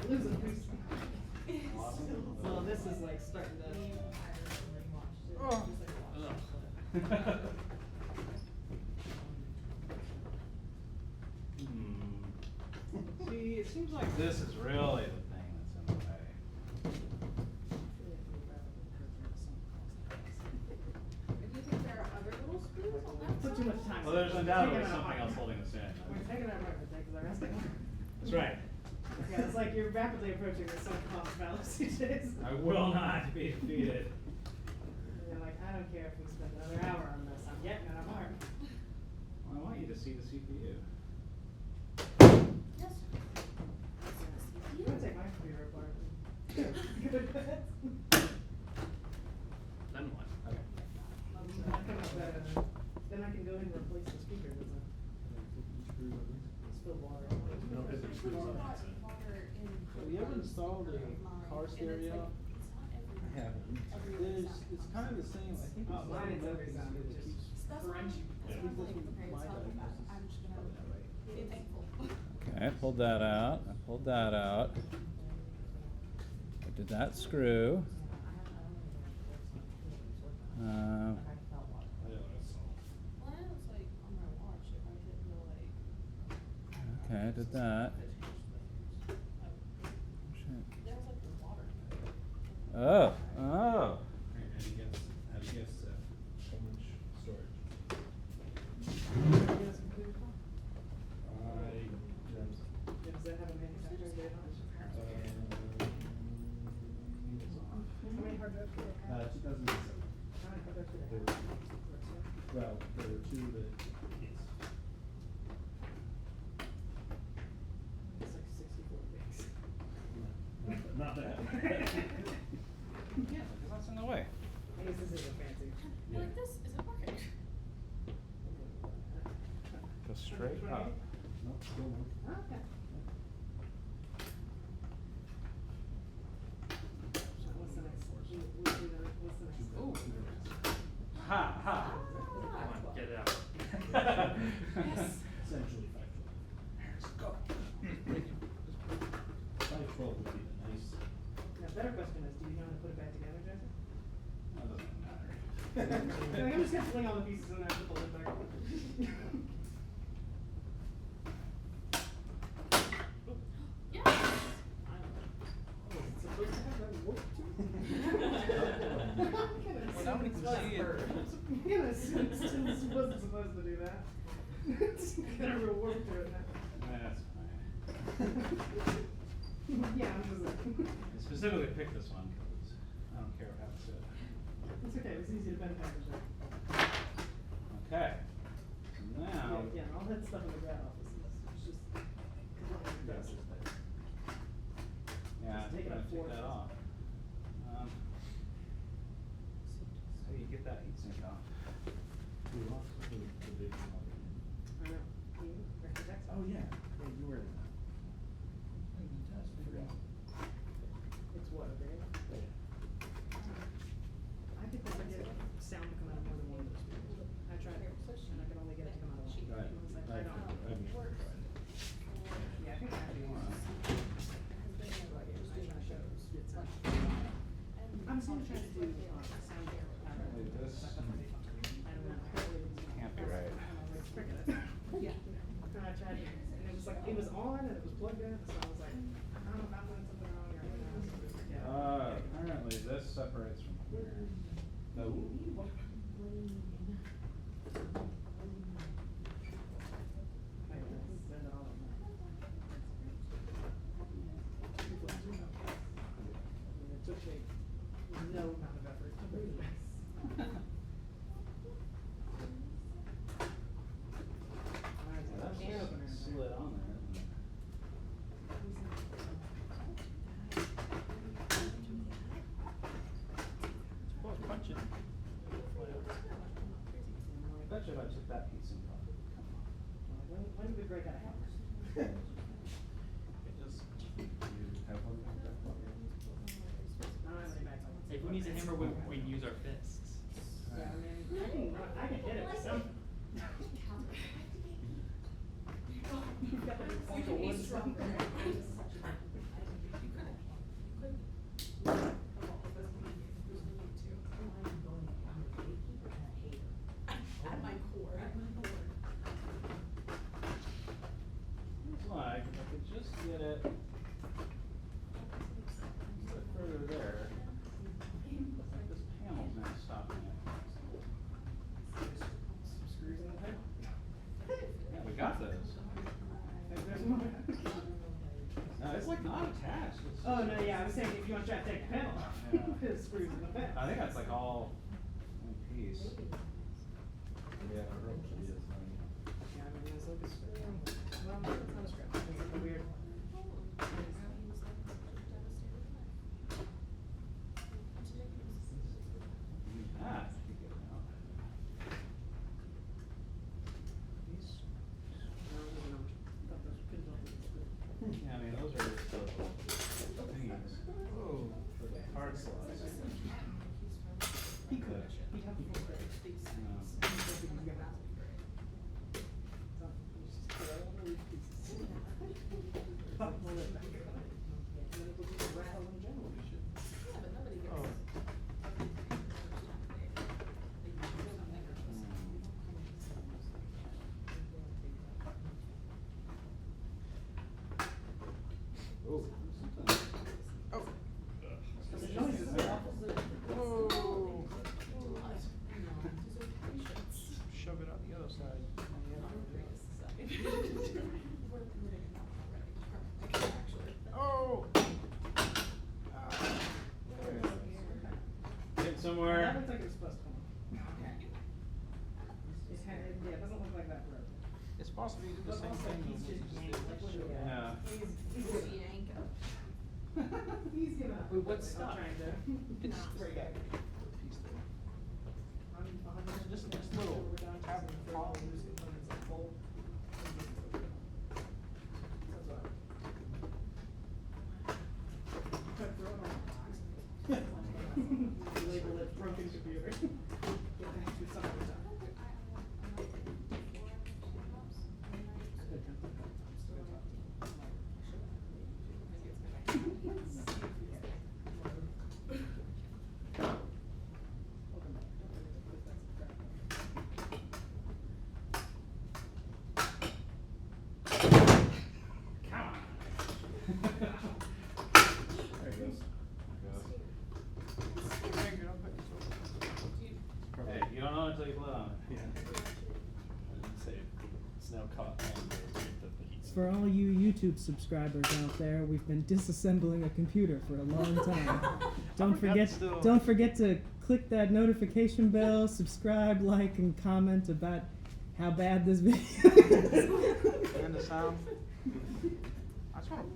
Lose a piece. Well, this is like starting to. Oh. See, it seems like this is really the thing that's in the way. Do you think there are other little screws on that Put too side? much time. Well, there's We're undoubtedly taking it something apart. else holding this in. We're taking it apart, but the rest of it. That's right. Yeah, it's like you're rapidly approaching the sunk cost fallacy, Jason. I will not be defeated. You're like, I don't care if we spend another hour on this, I'm getting it apart. Well, I want you to see the CPU. Yes. I'm gonna take my computer apart. Then what? Okay. Then I can go ahead and replace the speaker with a spilled water. We don't put the screws on it, so. Have you ever installed a car stereo? I haven't. There's, it's kind of the same, I think it's Oh, mine is every sound, it that just keeps. crunchy. I think this one, my diagnosis. I'm just gonna be thankful. Okay, I pulled that out. I pulled that out. I did that screw. Well, it's like on my watch, if I hit the like. Okay, I did that. There's like the water. Oh, oh. How do you guess, how much storage? Does that have a manufacturing date on it? How many hard drives do they have? 2007. How many hard drives do they have? Well, there were two that. It's like 64 gigs. Not that. Yeah, because that's in the way. I guess this isn't fancy. Like this isn't working. Go straight up. Nope, still no. Okay. What's the next? What's the next? Ooh. Ha, ha. Come on, get it out. Yes. Essentially factual. Let's go. 512 would be the nice. Now, better question is, do you know how to put it back together, Jason? That doesn't matter. Like, I'm just gonna fling all the pieces and then put the lid back on. Yes. Oh, is it supposed to have that warp to it? Well, now we can see it. I'm gonna assume it wasn't supposed to do that. It's got a real warp to it now. That's fine. Yeah, I'm just like. I specifically picked this one because I don't care how it's set. It's okay, it's easy to bend package that. Okay. So now. Yeah, all that stuff in the grad office is, it's just, cause what take that off. How do you get that heatsink off? I know. Can you press the text? Oh, yeah, yeah, you were in that. It's what, a big? I think if I get sound to come out of more than one of those speakers. I tried it, and I could only get it to come out of one. Right. I was like, I don't. Yeah, I think I have to use. I'm still trying to do, sound. Apparently this I don't know. can't be right. Frick it. Yeah. And I tried, and it was like, it was on and it was plugged in, so I was like, I don't know if I'm doing something wrong or what. Yeah. Apparently this separates from here. No. I don't know, send it all in. It took me no amount of effort to bring this. That's Can opener. slid on there, isn't it? Well, punch it. I bet you if I took that heatsink off, it would come off. When did we break out of hammer? It just, you have one like that? I don't have any bags on. Hey, who needs a hammer when we can use our fists? Yeah, I mean, I can hit it with something. You've got the bunch of wood something. At my core. It's like, if I could just get it a bit further there. Looks like this panel's now stopping it. Some screws in the pipe. Yeah, we got those. If there's more. No, it's like not attached. It's Oh, just- no, yeah, I was saying if you want to try to take the panel off, Yeah. there's screws in the pipe. I think that's like all one piece. Yeah, it really is. Yeah, I mean, it's like a screw. Well, it's not a screw. It's like a weird. Ah, you get it out. These. No, those are not. I thought those pins off the screw. Yeah, I mean, those are just the little thingies. Whoa. For the hard slots. He could. He'd have the full grade. Oh, something. Oh. The noise is awful. Whoa. Shove it on the other side. Oh. Get somewhere. That looks like it's supposed to come on. It's kind of, yeah, it doesn't look like that forever. It's possible you did the But same also, thing. he's though, just when you yanked, like, look at that. Yeah. He's given up. He's given up. Wait, what's I'm stuck? trying to. It's Break out. piece there. I'm Just little We're down to tab some and third fall. loose components like bolt. That's all. Cut through it on the box. Label it broken computer. Get back to some other time. There it goes. Hang it up, it's Hey, you don't know until you put it on. Yeah. I didn't say it's now caught on the heat. For all you YouTube subscribers out there, we've been disassembling a computer for a long time. Don't forget to click that notification bell, subscribe, like, and comment about how bad this video is. And the sound. I just want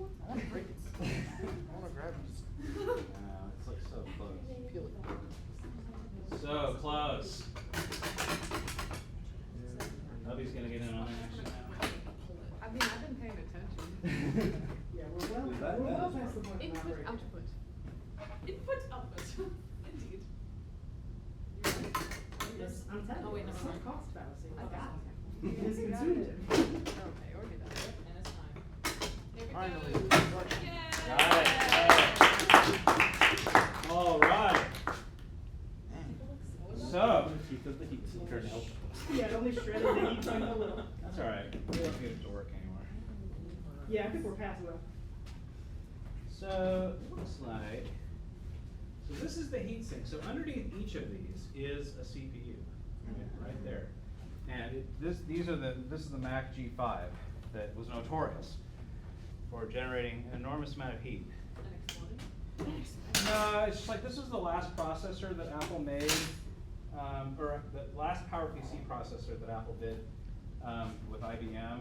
to break it. I want to grab it. totally shredded the heat sink a little. That's all right. We don't need it to work anymore. Yeah, I think we're past well. So it looks like, so this is the heatsink. So underneath each of these is a CPU, right there. And this is the Mac G5 that was notorious for generating an enormous amount of heat. No, it's just like this was the last processor that Apple made, or the last PowerPC processor that Apple did with IBM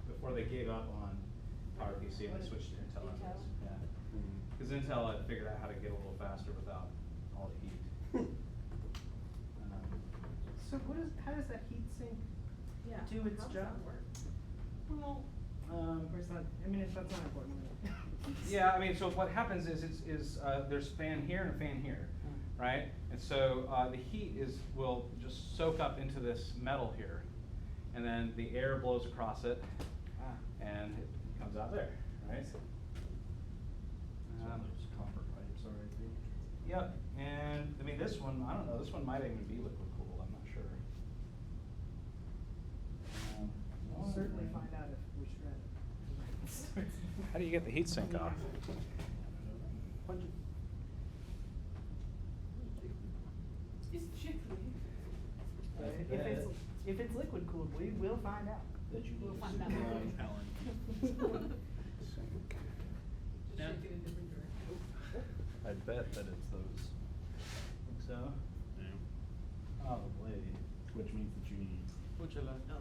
before they gave up on PowerPC and they switched to Intel. Yeah, because Intel had figured out how to get a little faster without all the heat. So how does that heat sink Yeah. do its How does job? that work? Well, Or is that, I mean, that's not important. yeah, I mean, so what happens is there's fan here and a fan here, right? And so the heat will just soak up into this metal here, and then the air blows across it, and it comes out there, right? Those copper pipes are right there. Yep, and I mean this one, I don't know, this one might even be liquid cooled, I'm not sure. We'll certainly find out if we shred it. How do you get the heat sink off? It's chickly. If it's liquid cooled, we will find out. That you We'll need find to out. sit down, Alan. Sink. Shake it in different directions. I bet that it's those. Think so? Yeah. Probably. Which means that you need. A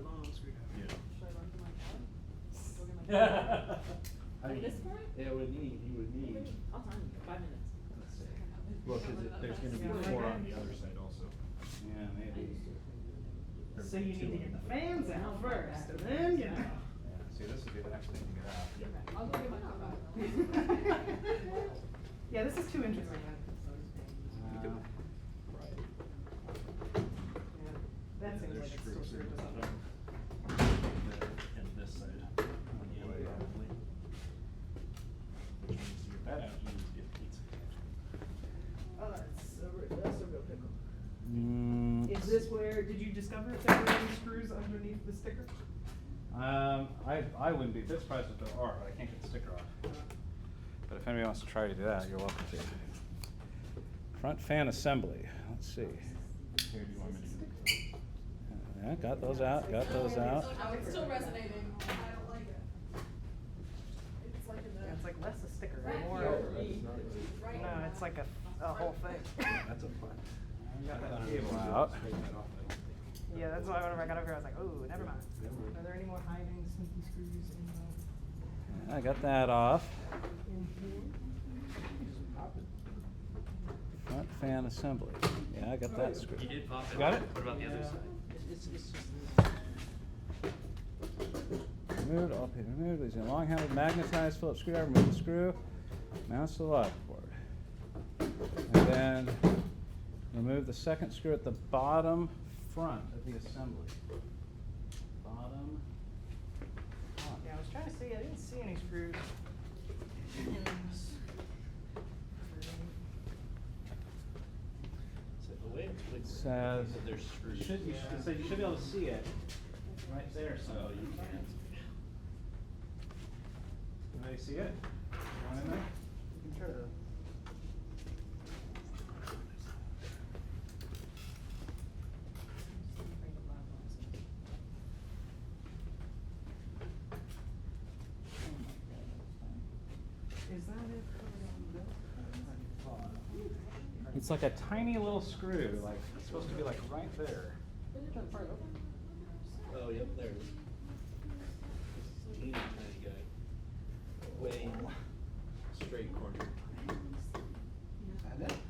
long screwdriver. Yeah. Should I run to my car? Go get my car? I At mean, this point? you would need. I'll time you, 5 minutes. Well, cause there's gonna be Yeah, 4 like on that. the other side also. Yeah, maybe. So you need to get the fans out first, and then, you know. Yeah, see, this would be the next thing to get out. Yep. I'll go get my car. Yeah, this is too interesting. Uh, Right. Yeah, that And seems there's like it's still screws screwed in to something. And this side. On the other probably. Which means to get that out, you need to get pizza. Oh, that's a real pickle. Mm, Is this where, did you discover if there were any screws underneath the sticker? I wouldn't be a bit surprised if there are, but I can't get the sticker off. But if anybody wants to try to do that, you're welcome to. Front fan assembly, let's see. Here, do you want me to do it? Yeah, got those out, got those out. It's still resonating. I don't like it. It's like in the. Yeah, it's like less a sticker, Right right? More. here. Right No, now. it's like a whole thing. That's a fun. Got that cable out. Yeah, that's why whenever I got over here, I was like, oh, never mind. Are there any more hiding sneaky screws I got that off. in here? Front fan assembly. Yeah, I got that screw. You did pop it. Got it? What about the other Yeah. side? It's just. Removed, all pin removed. Using a long-handled magnetized Phillips screwdriver, remove the screw, mounts the lock port. And then remove the second screw at the bottom front of the assembly. Bottom front. Yeah, I was trying to see, I didn't see any screws. So the way it's liquid, Says, that there's screws. you should be able to see it right there, so. Oh, you can't. Anybody see it? One in there? You can try to. Is that it covered on this? It's like a tiny little screw, like, it's supposed to be like right there. Oh, yep, there it is. Teeny tiny guy. Way straight corner.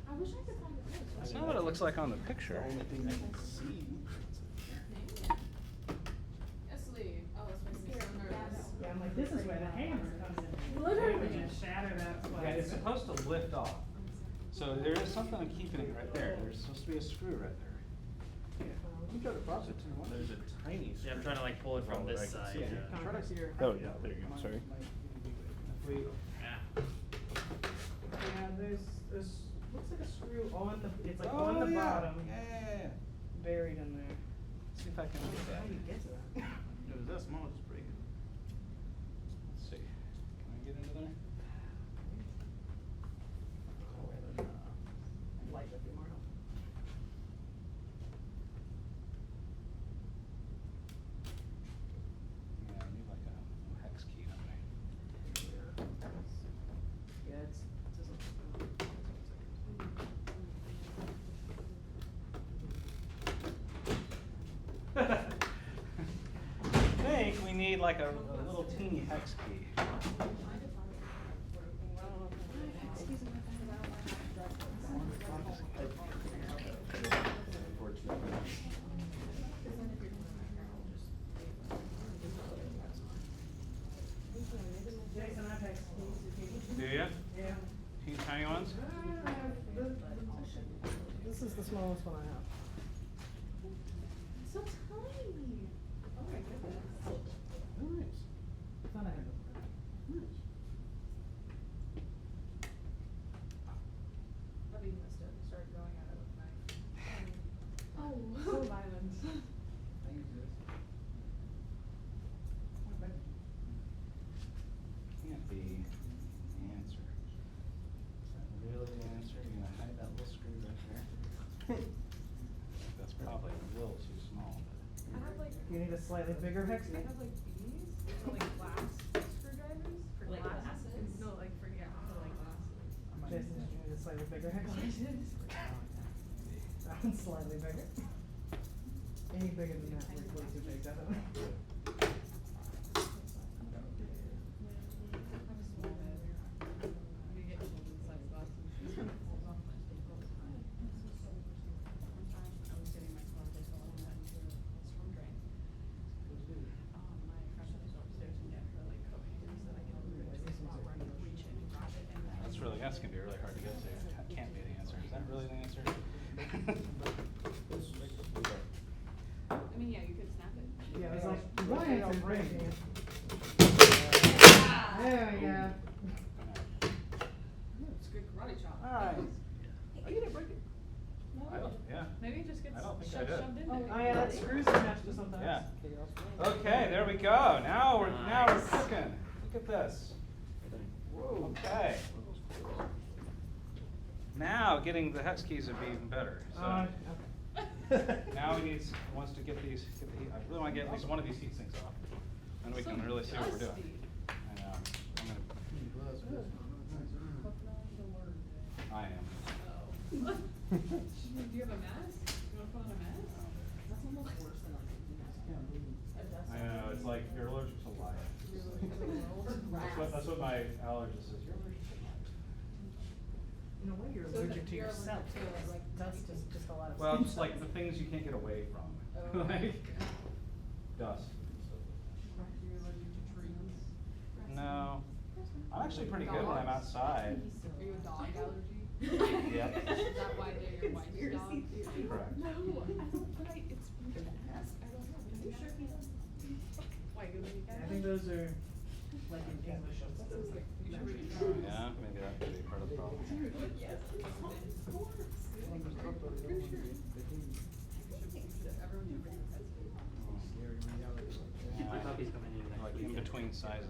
I wish I could find it. That's not what it looks like on the picture. The only thing I can see. Esley. Oh, that's makes me so nervous. Yeah, I'm like, this is where the hammer comes in. Literally. They just shatter that Yeah, twice. it's supposed to lift off. So there is something I'm keeping it right there. There's supposed to be a screw right there. You try to process it too. There's a tiny screw. Yeah, I'm trying to like pull it from this I can side. see it. Yeah. Try to see your. Oh, yeah, there you go, sorry. If we- Yeah. Yeah, there's, looks like a screw on the, it's like on the bottom, Yeah. buried in there. see if I can get that. How do you get to that? If it's that small, just break it. Let's see. Can I get into there? Light would be more helpful. Yeah, I need like a hex key, don't I? Yeah, it doesn't. I think we need like a little teeny hex key. Jason, I've had keys. Do you? Yeah. Teeny tiny ones? This is the smallest one I have. So tiny. Oh my goodness. Nice. I thought I had them. Abby must have started going at it with a knife. Oh, So so violent. I use this. Can't be the answer. Is that really the answer? You're gonna hide that little screw right there? That's probably a little too small, I have like. You need a slightly bigger hex I key? have like these, they're like glass screwdrivers for Like glasses. glasses? No, like for, yeah, for like glasses. Jason, did you need a slightly bigger hex key? That one's slightly bigger. Any bigger than that was way too big, definitely. that's gonna be really hard to get to. That can't be the answer. Is that really the answer? I mean, yeah, you could snap it. Yeah, it was like, why I'll is it break breaking? it. There we go. It's a good karate chop. Alright. I get it, break it. I don't, yeah. Maybe it just gets I don't think I shoved, did. shoved in Oh, there. yeah, that screw's attached to something else. Yeah. Okay, there we go. Now we're cooking. Look at this. Whoa. Okay. Now getting the hex keys would be even better. So Okay. now we need wants to get these. I really want to get at least one of these heat sinks off, and we can really see what we're doing. And I'm gonna. I am. Oh. Do you have a mask? You wanna put on a mask? That's almost worse than I know, it's like you're allergic to light. That's what my allergist says. You're allergic to light. In a way, you're So allergic to you're yourself. allergic to, like, Dust is just a lot of. Well, skin just like cells. the things you can't get away from, Oh, like yeah. dust. You're allergic to trees. No, I'm actually pretty good when I'm outside. Are you a dog allergy? Yep. Is that why they're your wife's dog? Correct. No, I don't, but it's weird to ask. I don't know. Are you sure he does? Why, you really I think those are like in English. You should really Yeah, maybe that could be part of the problem. Yes, of course. Everyone should bring their pets to you. My puppy's coming in next Like week. in between sizes.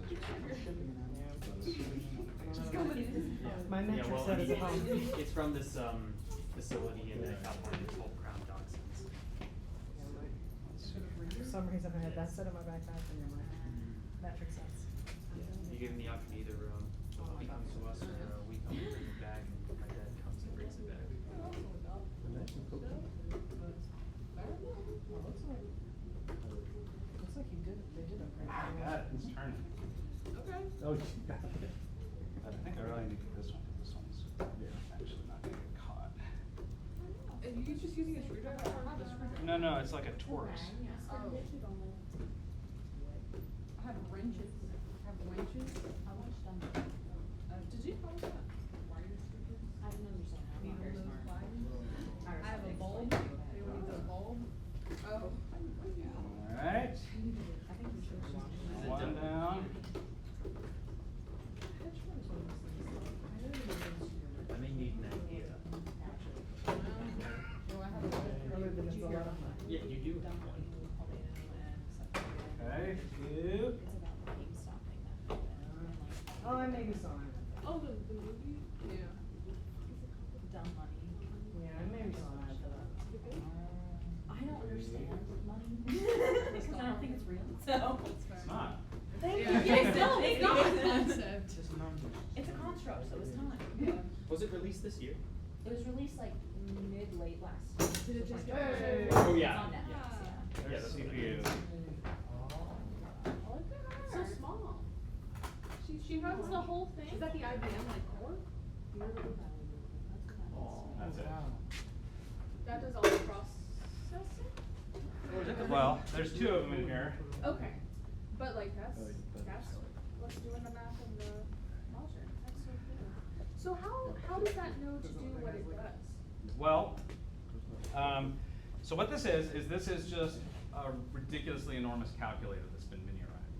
My Yeah, metric well, set is at home. it's from this facility in California. It's called Crown Dachshunds. For some reason, I had that set in my backpack and you're like, metric sets. You give him the option either he comes to us or we come and bring it back, and my dad comes and brings it back. Looks like you did, they did a great I job. got it, it's turning. Okay. Oh, you got it. I think I really need to get this one, 'cause this one's actually not gonna get caught. And you just using a screwdriver or not a screwdriver? No, no, it's like a Taurus. Oh. I have wrenches. I have wrenches. Did you call that wire strippers? I don't understand how. Needle Very nose smart. pliers? I have a bulb. Anyone needs a bulb? Oh. Alright, I think you should. one down. I may need an idea. No, I have a bulb. Other than it's a lot of money. Yeah, you do have one. Oh, the movie? Yeah. Dumb money. Yeah, it made me smile though. I don't understand money, because I don't think it's real, so. It's not. Thank Yeah. you, it's not, It's it's not not. a concept. Just numbers. It's a construct, so it's time. Yeah. Was it released this year? It was released like mid-late last year. Did it just go? Hey. Oh, It's yeah. on Netflix, yeah. Yeah, the CPU. Look at her. So small. She runs the whole thing. Is that the IBM like core? That's it. That does all the processing? Well, there's two of them in here. Okay, but like that's what's doing the math and the logic. That's so cool. So how does that know to do what it does? Well, so what this is this is just a ridiculously enormous calculator that's been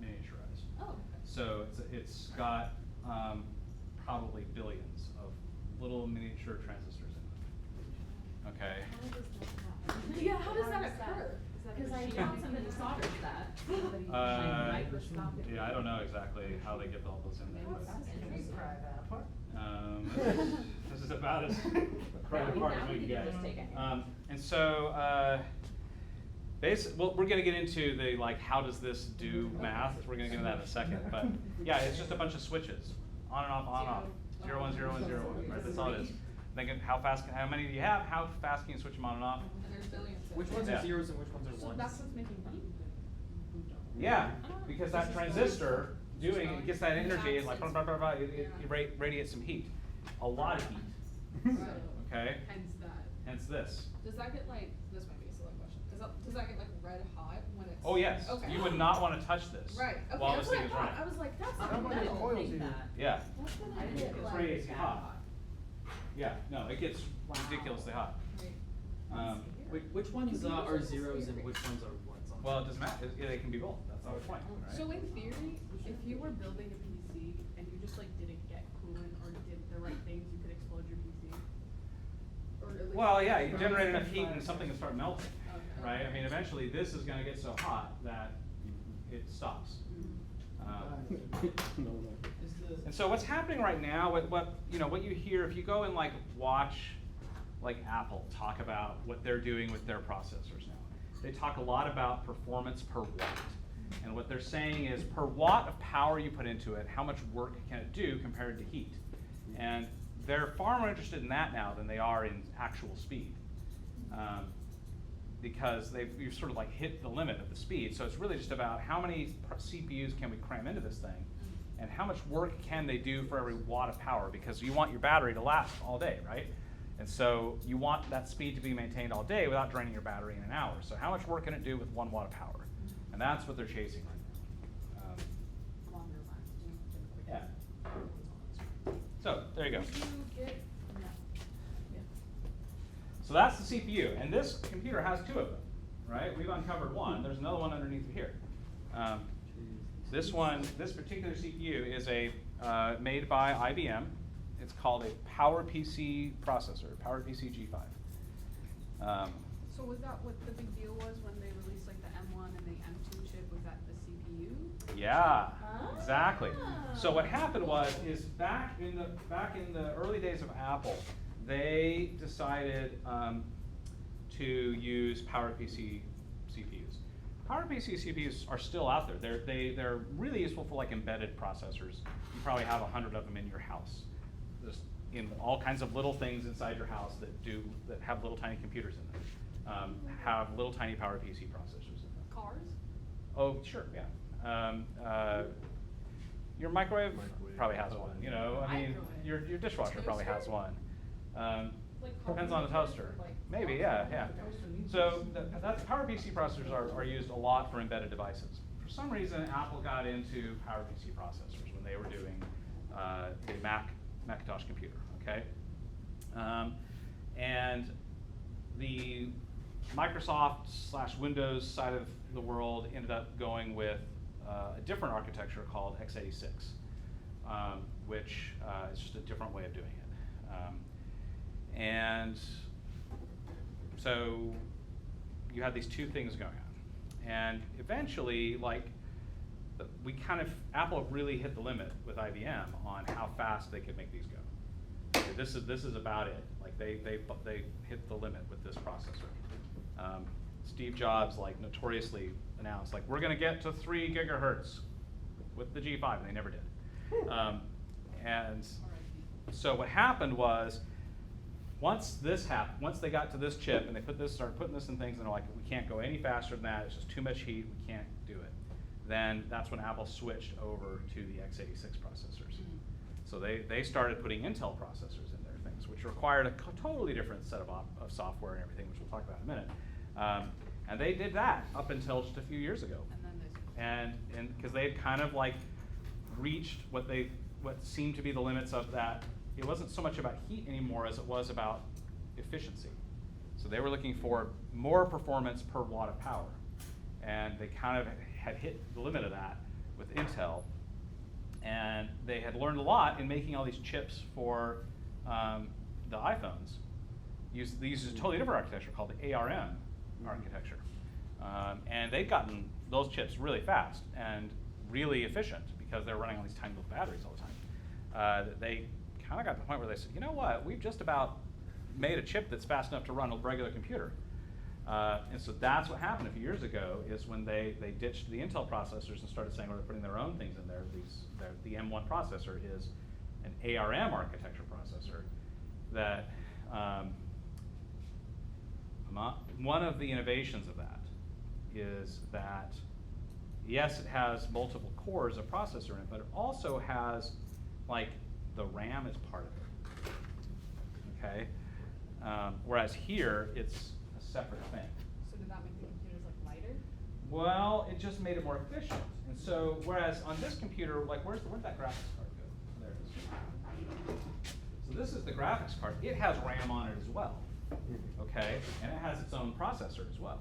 miniaturized. Oh. So it's got probably billions of little miniature transistors in it. Okay. How does that happen? Yeah, how does that occur? Because I found somebody who solders that. Somebody Uh, microscopic. Yeah, I don't know exactly how they get all those in there, but this is about as far Now as we we can can get. just take it. And so, well, we're gonna get into the like, how does this do math? We're gonna get into that in a second, but yeah, it's just a bunch of switches, on and off, on and off, 0, 1, 0, 1, 0, 1, right? That's all it is. Think of how many do you have? How fast can you switch them on and off? And there's billions. Which ones Yeah. are zeros and which ones are So ones? that's what's making heat? Yeah, because that transistor it gets that energy and like, blah, blah, blah, blah, it radiates some heat, a lot of heat, okay? Hence that. Hence this. Does that get like, this might be a silly question, does that get like red hot when it's? Oh, yes, Okay. you would not wanna touch this Right, okay, while that's this what thing I is thought, running. I was like, that's I don't not think metal. the coils think either. that. Yeah, That's what I I didn't did. it's like radiating that hot. Yeah, no, it gets ridiculously hot. Right. Which ones are zeros and which ones are ones? on Well, it that? doesn't matter, they can be both, that's the whole point, right? So in theory, if you were building a PC and you just like didn't get coolant or did the right things, you could explode your PC? Or at least Well, yeah, you generate enough heat and something will start melting, Okay. right? I mean, eventually this is gonna get so hot that it stops. And so what's happening right now, what you hear, if you go and like watch like Apple talk about what they're doing with their processors now, they talk a lot about performance per watt. And what they're saying is per watt of power you put into it, how much work can it do compared to heat? And they're far more interested in that now than they are in actual speed. Because you've sort of like hit the limit of the speed. So it's really just about how many CPUs can we cram into this thing, and how much work can they do for every watt of power, because you want your battery to last all day, right? And so you want that speed to be maintained all day without draining your battery in an hour. So how much work can it do with 1 watt of power? And that's what they're chasing right now. Longer lasting than quick. Yeah. So there you go. Would you get, no. Yeah. So that's the CPU, and this computer has 2 of them, right? We've uncovered one. There's another one underneath here. This particular CPU is made by IBM. It's called a PowerPC processor, PowerPC G5. So was that what the big deal was when they released like the M1 and the M2 chip? Was that the CPU? Yeah, exactly. So what happened is back in the early days of Apple, they decided to use PowerPC CPUs. PowerPC CPUs are still out there. They're really useful for like embedded processors. You probably have 100 of them in your house. There's in all kinds of little things inside your house that have little tiny computers in them. Have little tiny PowerPC processors in them. Cars? Oh, sure, yeah. Your microwave probably has one. You know, I mean, your dishwasher probably has one. Depends on the toaster. Maybe, yeah. So that's PowerPC processors are used a lot for embedded devices. For some reason, Apple got into PowerPC processors when they were doing a Macintosh computer. Okay, and the Microsoft/Windows side of the world ended up going with a different architecture called x86, which is just a different way of doing it. And so you had these 2 things going on. And eventually, like, we kind of, Apple really hit the limit with IBM on how fast they could make these go. Okay, this is about it. Like they hit the limit with this processor. Steve Jobs like notoriously announced like we're going to get to 3 gigahertz with the G5, and they never did. And so what happened was, once they got to this chip and they started putting this in things, and they're like, we can't go any faster than that. It's just too much heat. We can't do it. Then that's when Apple switched over to the x86 processors. So they started putting Intel processors in their things, which required a totally different set of software and everything, which we'll talk about in a minute. And they did that up until just a few years ago. And because they had kind of like reached what seemed to be the limits of that. It wasn't so much about heat anymore as it was about efficiency. So they were looking for more performance per watt of power. And they kind of had hit the limit of that with Intel. And they had learned a lot in making all these chips for the iPhones. They used a totally different architecture called the ARM architecture. And they'd gotten those chips really fast and really efficient because they're running on these tiny little batteries all the time. They kind of got to the point where they said, you know what, we've just about made a chip that's fast enough to run a regular computer. And so that's what happened a few years ago, is when they ditched the Intel processors and started saying, well, they're putting their own things in there. The M1 processor is an ARM architecture processor that one of the innovations of that is that, yes, it has multiple cores of processor in it, but it also has, like, the RAM is part of it, okay? Whereas here, it's a separate thing. So did that make the computers like lighter? Well, it just made it more efficient. And so, whereas on this computer, like, where'd that graphics card go? There it is. So this is the graphics card. It has RAM on it as well, okay? And it has its own processor as well,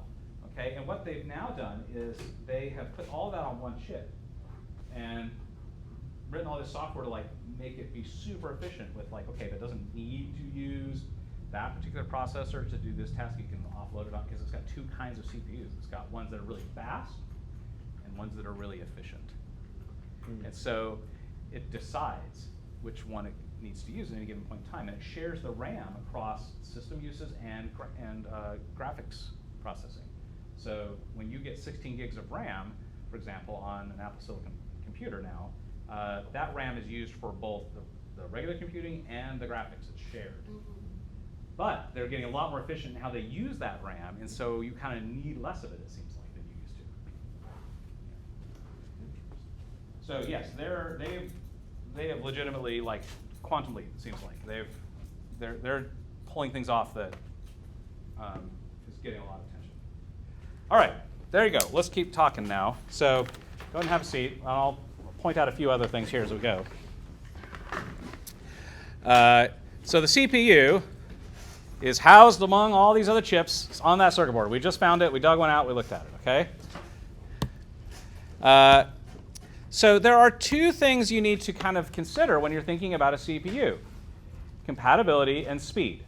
okay? And what they've now done is they have put all that on one chip and written all this software to like make it be super efficient with like, okay, that doesn't need to use that particular processor to do this task. You can offload it on, because it's got 2 kinds of CPUs. It's got ones that are really fast and ones that are really efficient. And so it decides which one it needs to use at any given point in time, and it shares the RAM across system uses and graphics processing. So when you get 16 gigs of RAM, for example, on an Apple Silicon computer now, that RAM is used for both the regular computing and the graphics. It's shared. But they're getting a lot more efficient in how they use that RAM, and so you kind of need less of it, it seems like, than you used to. So yes, they have legitimately, like, quantum leap, it seems like. They're pulling things off that is getting a lot of attention. All right, there you go. Let's keep talking now. So go ahead and have a seat. I'll point out a few other things here as we go. So the CPU is housed among all these other chips on that circuit board. We just found it. We dug one out. We looked at it, okay? So there are 2 things you need to kind of consider when you're thinking about a CPU: compatibility and speed.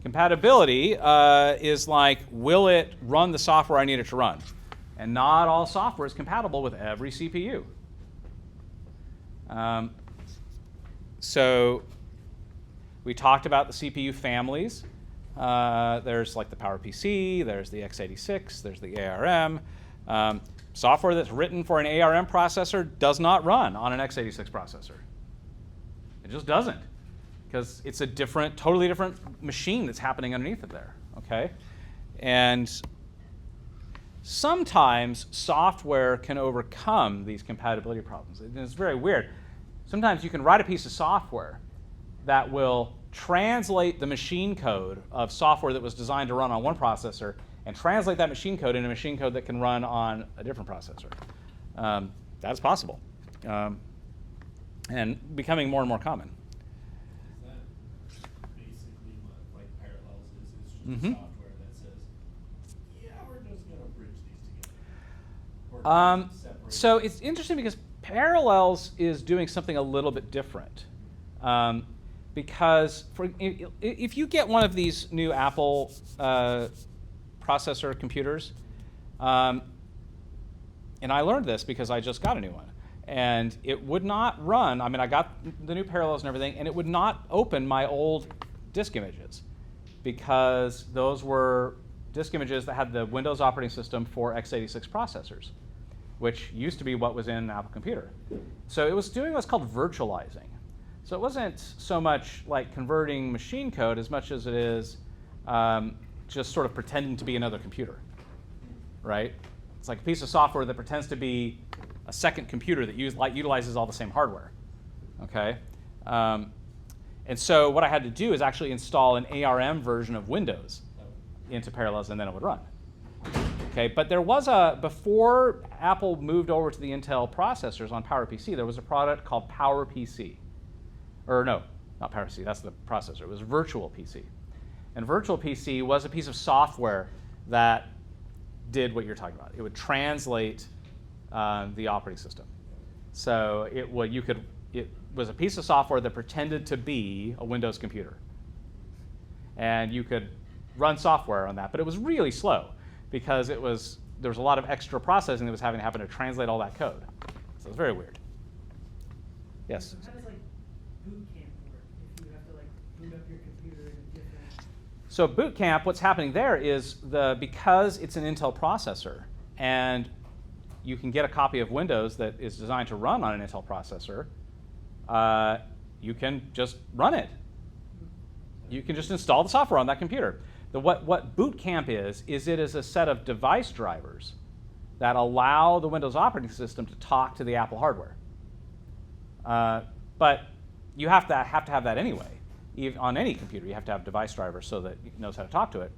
Compatibility is like, will it run the software I need it to run? And not all software is compatible with every CPU. So we talked about the CPU families. There's like the PowerPC, there's the x86, there's the ARM. Software that's written for an ARM processor does not run on an x86 processor. It just doesn't, because it's a totally different machine that's happening underneath it there, okay? And sometimes software can overcome these compatibility problems. And it's very weird. Sometimes you can write a piece of software that will translate the machine code of software that was designed to run on one processor and translate that machine code into machine code that can run on a different processor. That's possible, and becoming more and more common. Is that basically what like Parallels is? It's just Mm-hmm. software that says, yeah, we're just going to bridge these together. Or separate. So it's interesting because Parallels is doing something a little bit different. Because if you get one of these new Apple processor computers, and I learned this because I just got a new one. And it would not run. I mean, I got the new Parallels and everything, and it would not open my old disk images because those were disk images that had the Windows operating system for x86 processors, which used to be what was in Apple Computer. So it was doing what's called virtualizing. So it wasn't so much like converting machine code as much as it is just sort of pretending to be another computer, right? It's like a piece of software that pretends to be a second computer that utilizes all the same hardware, okay? And so what I had to do is actually install an ARM version of Windows into Parallels, and then it would run. Okay, but there was before Apple moved over to the Intel processors on PowerPC, there was a product called PowerPC. Or no, not PowerPC, that's the processor. It was Virtual PC. And Virtual PC was a piece of software that did what you're talking about. It would translate the operating system. So it was a piece of software that pretended to be a Windows computer. And you could run software on that, but it was really slow because there was a lot of extra processing that was having to happen to translate all that code. So it's very weird. Yes? How does like boot camp work if you have to like boot up your computer in a different? So boot camp, what's happening there is because it's an Intel processor and you can get a copy of Windows that is designed to run on an Intel processor, you can just run it. You can just install the software on that computer. What Boot Camp is it is a set of device drivers that allow the Windows operating system to talk to the Apple hardware. But you have to have that anyway. Even on any computer, you have to have device drivers so that it knows how to talk to it.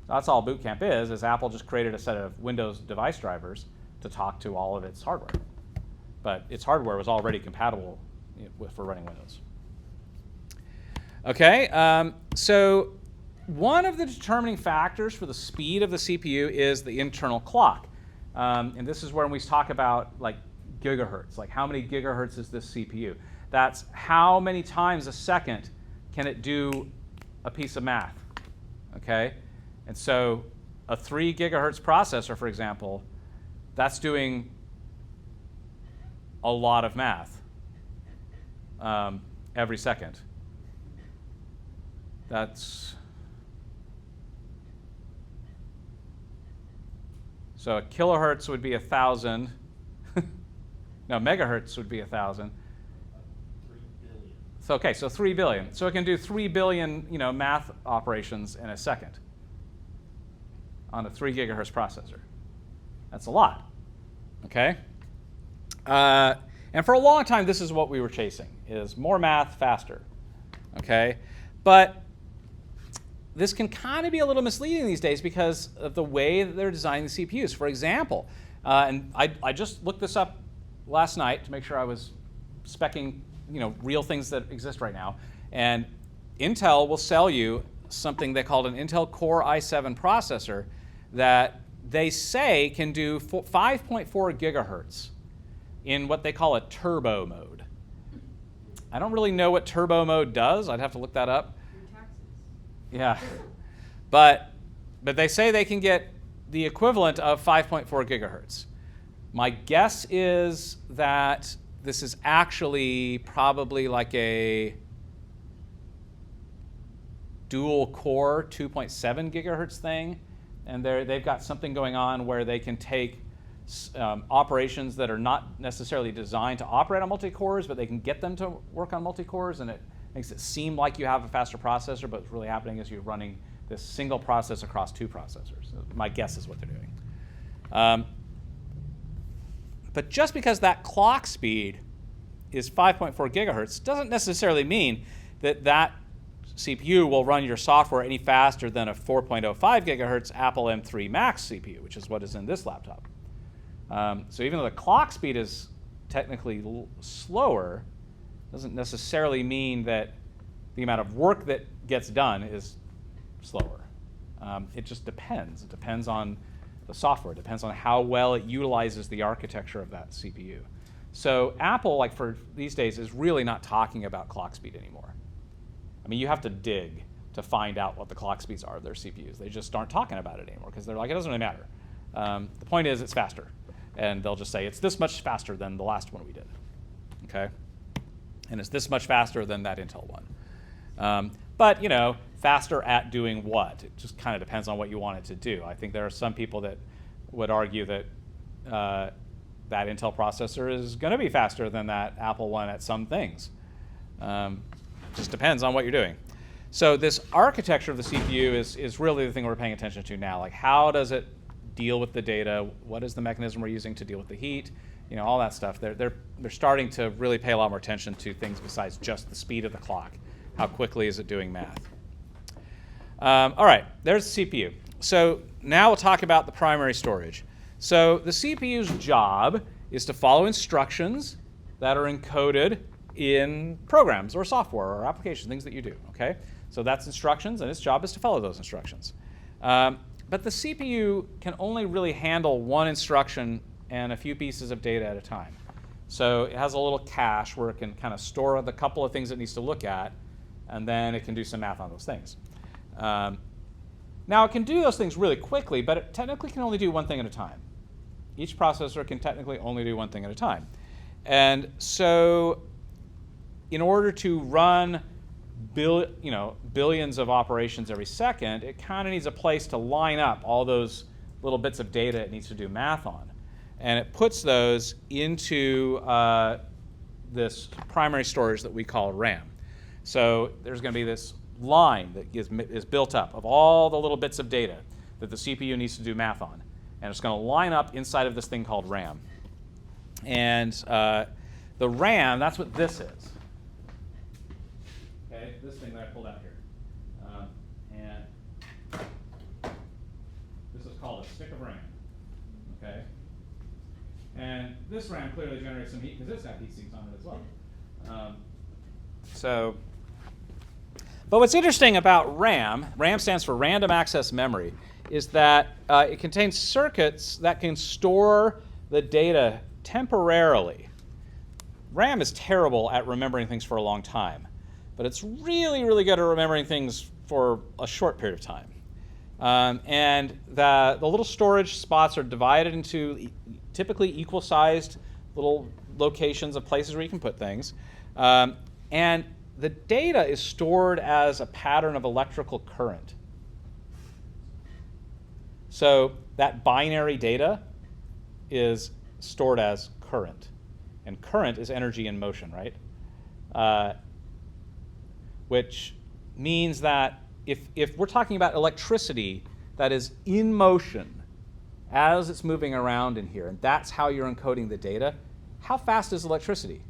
That's all Boot Camp is Apple just created a set of Windows device drivers to talk to all of its hardware. But its hardware was already compatible for running Windows. Okay, so one of the determining factors for the speed of the CPU is the internal clock. And this is where we talk about like gigahertz, like how many gigahertz is this CPU? That's how many times a second can it do a piece of math, okay? And so a 3 gigahertz processor, for example, that's doing a lot of math every second. So a kilohertz would be 1,000. No, megahertz would be 1,000. 3 billion. So, okay, so 3 billion. So it can do 3 billion, math operations in a second on a 3 gigahertz processor. That's a lot, okay? And for a long time, this is what we were chasing, is more math faster, okay? But this can kind of be a little misleading these days because of the way that they're designing the CPUs. For example, and I just looked this up last night to make sure I was speccing, real things that exist right now. And Intel will sell you something they call an Intel Core i7 processor that they say can do 5.4 gigahertz in what they call a turbo mode. I don't really know what turbo mode does. I'd have to look that up. Your taxes. Yeah, but they say they can get the equivalent of 5.4 gigahertz. My guess is that this is actually probably like a dual core 2.7 gigahertz thing, and they've got something going on where they can take operations that are not necessarily designed to operate on multi-cores, but they can get them to work on multi-cores, and it makes it seem like you have a faster processor, but what's really happening is you're running this single process across 2 processors. My guess is what they're doing. But just because that clock speed is 5.4 gigahertz doesn't necessarily mean that that CPU will run your software any faster than a 4.05 gigahertz Apple M3 Max CPU, which is what is in this laptop. So even though the clock speed is technically slower, doesn't necessarily mean that the amount of work that gets done is slower. It just depends. It depends on the software. It depends on how well it utilizes the architecture of that CPU. So Apple, like for these days, is really not talking about clock speed anymore. I mean, you have to dig to find out what the clock speeds are of their CPUs. They just aren't talking about it anymore because they're like, it doesn't really matter. The point is it's faster. And they'll just say, it's this much faster than the last one we did, okay? And it's this much faster than that Intel one. But, you know, faster at doing what? It just kind of depends on what you want it to do. I think there are some people that would argue that that Intel processor is going to be faster than that Apple one at some things. Just depends on what you're doing. So this architecture of the CPU is really the thing we're paying attention to now. Like, how does it deal with the data? What is the mechanism we're using to deal with the heat? You know, all that stuff. They're starting to really pay a lot more attention to things besides just the speed of the clock. How quickly is it doing math? All right, there's the CPU. So now we'll talk about the primary storage. So the CPU's job is to follow instructions that are encoded in programs or software or applications, things that you do, okay? So that's instructions, and its job is to follow those instructions. But the CPU can only really handle one instruction and a few pieces of data at a time. So it has a little cache where it can kind of store the couple of things it needs to look at, and then it can do some math on those things. Now, it can do those things really quickly, but it technically can only do one thing at a time. Each processor can technically only do one thing at a time. And so in order to run billions of operations every second, it kind of needs a place to line up all those little bits of data it needs to do math on. And it puts those into this primary storage that we call RAM. So there's going to be this line that is built up of all the little bits of data that the CPU needs to do math on. And it's going to line up inside of this thing called RAM. And the RAM, that's what this is. Okay, this thing that I pulled out here. And this is called a stick of RAM. Okay? And this RAM clearly generates some heat because it's got heat sinks on it as well. But what's interesting about RAM stands for Random Access Memory, is that it contains circuits that can store the data temporarily. RAM is terrible at remembering things for a long time, but it's really, really good at remembering things for a short period of time. And the little storage spots are divided into typically equal-sized little locations of places where you can put things. And the data is stored as a pattern of electrical current. So that binary data is stored as current. And current is energy in motion, right? Which means that if we're talking about electricity that is in motion as it's moving around in here, and that's how you're encoding the data, how fast is electricity?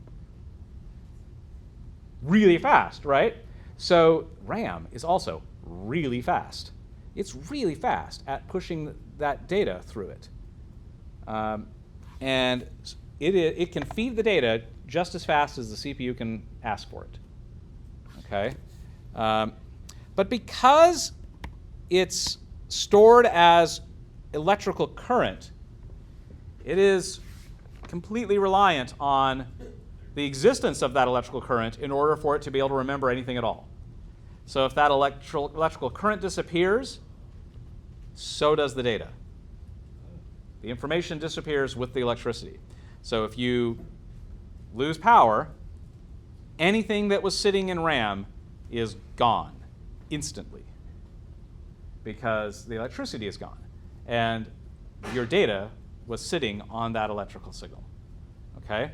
Really fast, right? So RAM is also really fast. It's really fast at pushing that data through it. And it can feed the data just as fast as the CPU can ask for it. Okay? But because it's stored as electrical current, it is completely reliant on the existence of that electrical current in order for it to be able to remember anything at all. So if that electrical current disappears, so does the data. The information disappears with the electricity. So if you lose power, anything that was sitting in RAM is gone instantly because the electricity is gone. And your data was sitting on that electrical signal. Okay?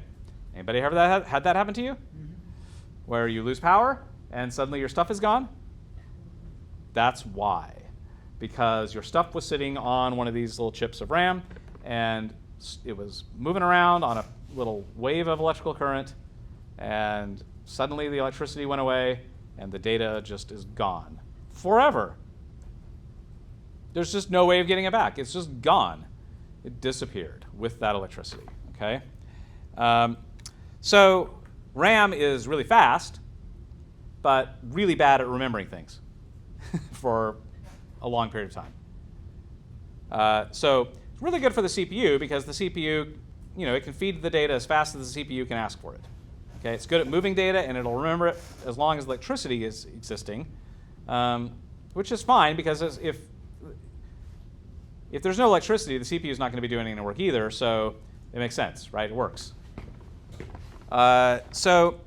Anybody ever had that happen to you? Mm-hmm. Where you lose power and suddenly your stuff is gone? That's why. Because your stuff was sitting on one of these little chips of RAM and it was moving around on a little wave of electrical current, and suddenly the electricity went away and the data just is gone forever. There's just no way of getting it back. It's just gone. It disappeared with that electricity. Okay? So RAM is really fast, but really bad at remembering things for a long period of time. So it's really good for the CPU because the CPU, it can feed the data as fast as the CPU can ask for it. Okay, it's good at moving data and it'll remember it as long as electricity is existing, which is fine because if if there's no electricity, the CPU is not going to be doing any work either, so it makes sense, right? It works. So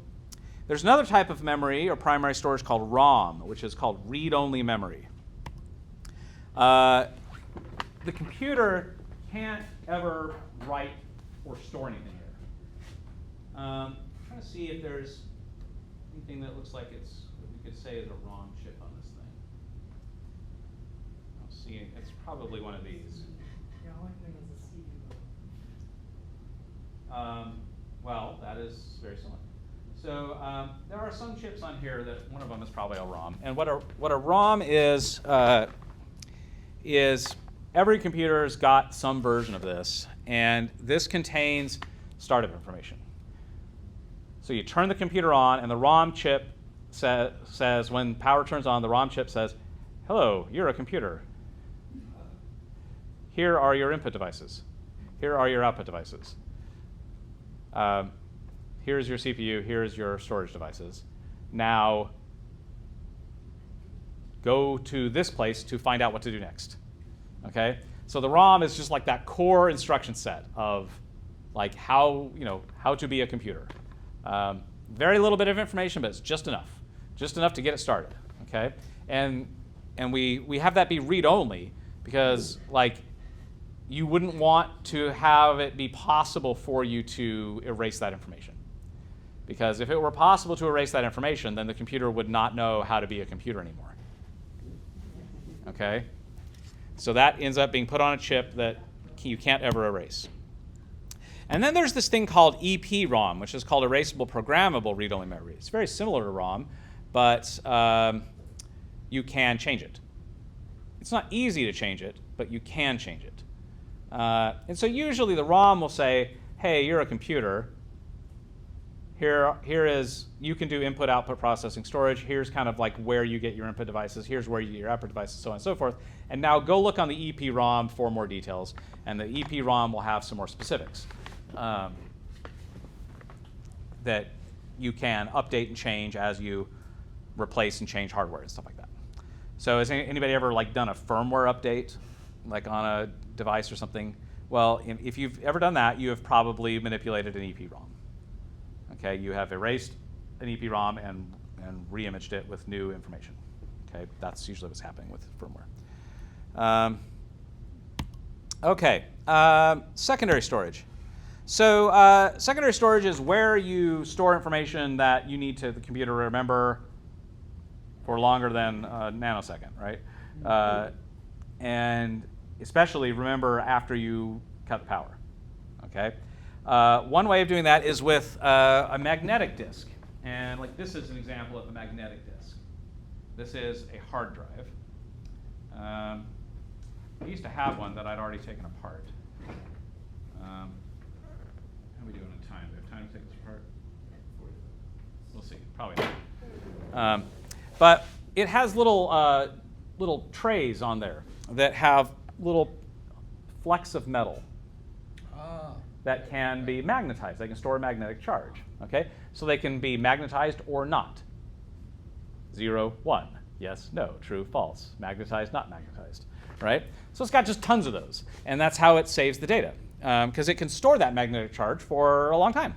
there's another type of memory or primary storage called ROM, which is called read-only memory. The computer can't ever write or store anything here. I'm trying to see if there's anything that looks like it's what we could say is a ROM chip on this thing. I'll see. It's probably one of these. Yeah, all I think is a CD. Well, that is very similar. So there are some chips on here that one of them is probably a ROM. And what a ROM is every computer's got some version of this, and this contains startup information. So you turn the computer on, and the ROM chip says when power turns on, the ROM chip says, "Hello, you're a computer. Here are your input devices. Here are your output devices. Here's your CPU. Here's your storage devices. Now go to this place to find out what to do next." Okay? So the ROM is just like that core instruction set of like how to be a computer. Very little bit of information, but it's just enough to get it started. Okay? And we have that be read-only because like you wouldn't want to have it be possible for you to erase that information. Because if it were possible to erase that information, then the computer would not know how to be a computer anymore. Okay? So that ends up being put on a chip that you can't ever erase. And then there's this thing called EPROM, which is called erasable programmable read-only memory. It's very similar to ROM, but you can change it. It's not easy to change it, but you can change it. And so usually the ROM will say, hey, you're a computer. Here is, you can do input, output, processing, storage. Here's kind of like where you get your input devices. Here's where you get your output devices, so on and so forth. And now go look on the EPROM for more details. And the EPROM will have some more specifics that you can update and change as you replace and change hardware and stuff like that. So has anybody ever like done a firmware update, like on a device or something? Well, if you've ever done that, you have probably manipulated an EPROM. Okay, you have erased an EPROM and re-imaged it with new information. Okay, that's usually what's happening with firmware. Secondary storage. So secondary storage is where you store information that you need the computer to remember for longer than a nanosecond, right? And especially remember after you cut the power. Okay. One way of doing that is with a magnetic disk. And like this is an example of a magnetic disk. This is a hard drive. I used to have one that I'd already taken apart. How are we doing on time? Do we have time to take this apart? We'll see. Probably not. But it has little trays on there that have little flecks of metal that can be magnetized. They can store a magnetic charge. Okay? So they can be magnetized or not. 0, 1. Yes, no, true, false. Magnetized, not magnetized. Right? So it's got just tons of those. And that's how it saves the data. Because it can store that magnetic charge for a long time.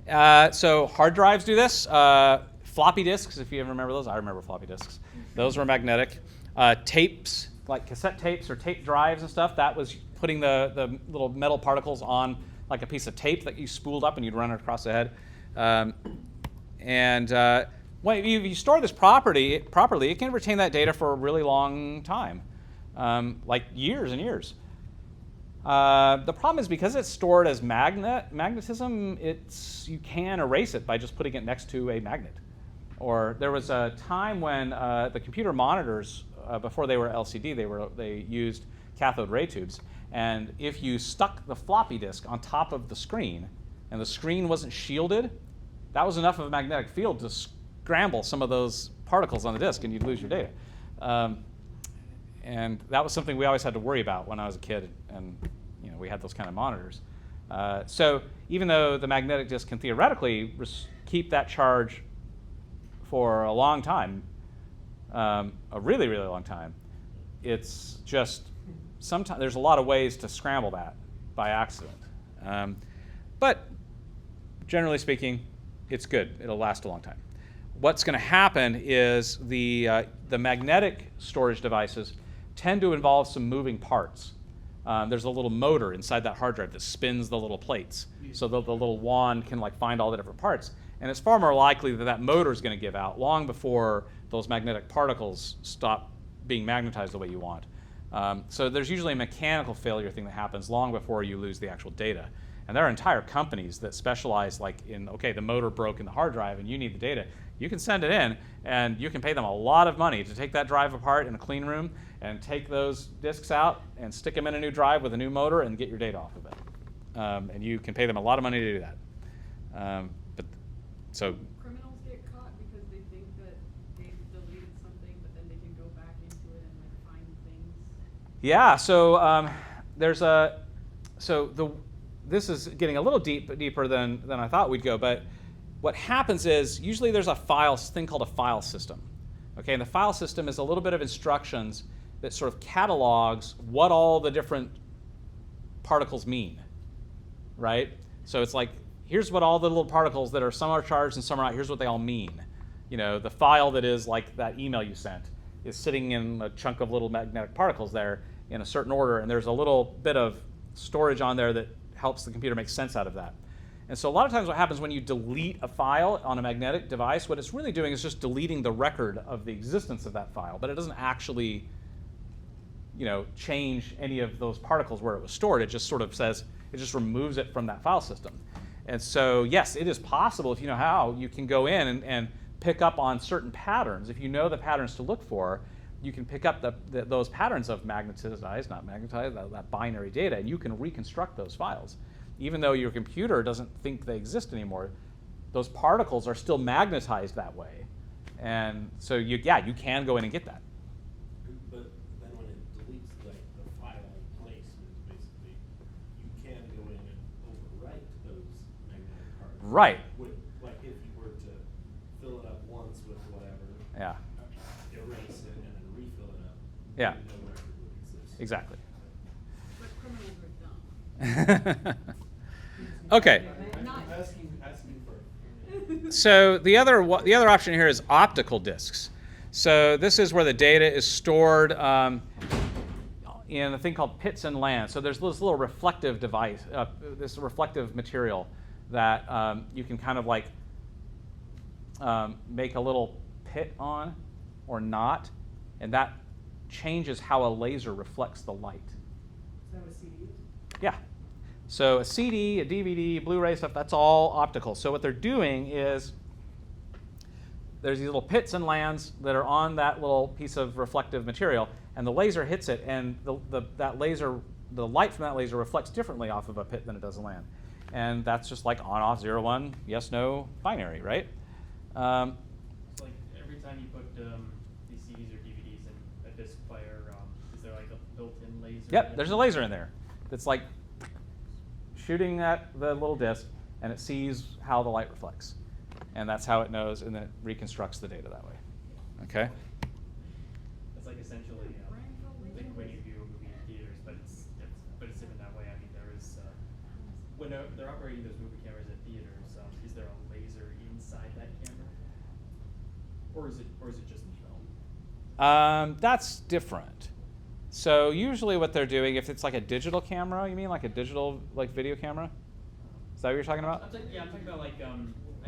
So hard drives do this. Floppy disks, if you ever remember those. I remember floppy disks. Those were magnetic. Tapes, like cassette tapes or tape drives and stuff, that was putting the little metal particles on like a piece of tape that you spooled up and you'd run it across the head. When you store this properly, it can retain that data for a really long time, like years and years. The problem is because it's stored as magnetism, you can erase it by just putting it next to a magnet. Or there was a time when the computer monitors, before they were LCD, they used cathode ray tubes. And if you stuck the floppy disk on top of the screen, and the screen wasn't shielded, that was enough of a magnetic field to scramble some of those particles on the disk, and you'd lose your data. And that was something we always had to worry about when I was a kid, and we had those kind of monitors. So even though the magnetic disk can theoretically keep that charge for a long time, a really, really long time, it's just sometimes there's a lot of ways to scramble that by accident. But generally speaking, it's good. It'll last a long time. What's going to happen is the magnetic storage devices tend to involve some moving parts. There's a little motor inside that hard drive that spins the little plates, so that the little wand can like find all the different parts. And it's far more likely that that motor is going to give out long before those magnetic particles stop being magnetized the way you want. So there's usually a mechanical failure thing that happens long before you lose the actual data. And there are entire companies that specialize like in, okay, the motor broke in the hard drive and you need the data. You can send it in and you can pay them a lot of money to take that drive apart in a clean room and take those disks out and stick them in a new drive with a new motor and get your data off of it. And you can pay them a lot of money to do that. So Criminals get caught because they think that they've deleted something, but then they can go back into it and like find things. yeah, so this is getting a little deeper than I thought we'd go, but what happens is usually there's a thing called a file system. Okay, and the file system is a little bit of instructions that sort of catalogs what all the different particles mean, right? So it's like, here's what all the little particles that are, some are charged and some are not, here's what they all mean. You know, the file that is like that email you sent is sitting in a chunk of little magnetic particles there in a certain order, and there's a little bit of storage on there that helps the computer make sense out of that. And so a lot of times what happens when you delete a file on a magnetic device, what it's really doing is just deleting the record of the existence of that file, but it doesn't actually, change any of those particles where it was stored. It just sort of says, it just removes it from that file system. And so, yes, it is possible, if you know how, you can go in and pick up on certain patterns. If you know the patterns to look for, you can pick up those patterns of magnetized, not magnetized, that binary data, and you can reconstruct those files. Even though your computer doesn't think they exist anymore, those particles are still magnetized that way. And so, you can go in and get that. But then when it deletes the file placement, basically, you can go in and overwrite those magnetic particles. Right. Like if you were to fill it up once with whatever, Yeah. erase it and then refill it up, Yeah. no record would exist. Exactly. But criminals are dumb. Okay. Not Asking for. So the other option here is optical disks. So this is where the data is stored in a thing called pits and lands. So there's this little reflective device, this reflective material that you can kind of like make a little pit on or not, and that changes how a laser reflects the light. Is that what CD is? Yeah. So a CD, a DVD, Blu-ray stuff, that's all optical. So what they're doing is there's these little pits and lands that are on that little piece of reflective material, and the laser hits it, and the light from that laser reflects differently off of a pit than it does a land. And that's just like on, off, 0, 1, yes, no, binary, right? It's like every time you put these CDs or DVDs in a disc player, is there like a built-in laser? Yep, there's a laser in there that's like shooting at the little disc, and it sees how the light reflects. And that's how it knows, and then it reconstructs the data that way. Okay? It's like essentially like when you view a movie in theaters, but it's different that way. I mean, there is when they're operating those movie cameras at theaters, is there a laser inside that camera, or is it just film? That's different. So usually what they're doing, if it's like a digital camera, you mean like a digital like video camera? Is that what you're talking about? I'm talking about like I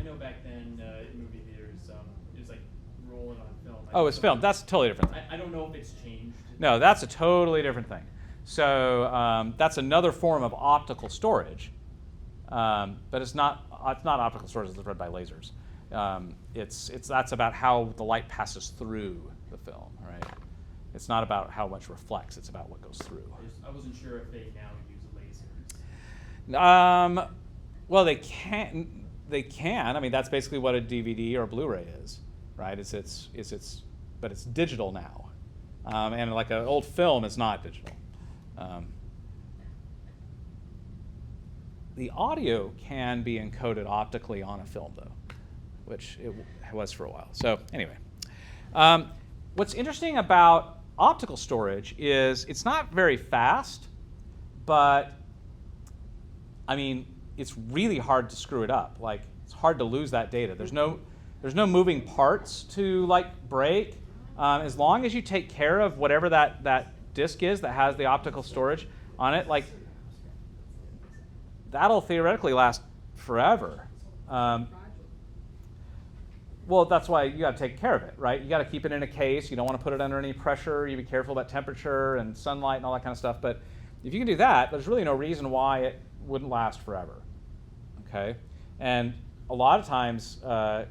know back then in movie theaters it was like rolling on film. Oh, it's film. That's a totally different thing. I don't know if it's changed. No, that's a totally different thing. So that's another form of optical storage, but it's not optical storage that's read by lasers. That's about how the light passes through the film, right? It's not about how much reflects. It's about what goes through. I wasn't sure if they now use lasers. Well, they can. I mean, that's basically what a DVD or a Blu-ray is, right? But it's digital now, and like an old film is not digital. The audio can be encoded optically on a film, though, which it was for a while. So anyway, what's interesting about optical storage is, it's not very fast, but I mean, it's really hard to screw it up. Like, it's hard to lose that data. There's no moving parts to like break. As long as you take care of whatever that disk is that has the optical storage on it, like, that'll theoretically last forever. Well, that's why you got to take care of it, right? You got to keep it in a case. You don't want to put it under any pressure. You be careful about temperature and sunlight and all that kind of stuff. But if you can do that, there's really no reason why it wouldn't last forever. Okay, and a lot of times,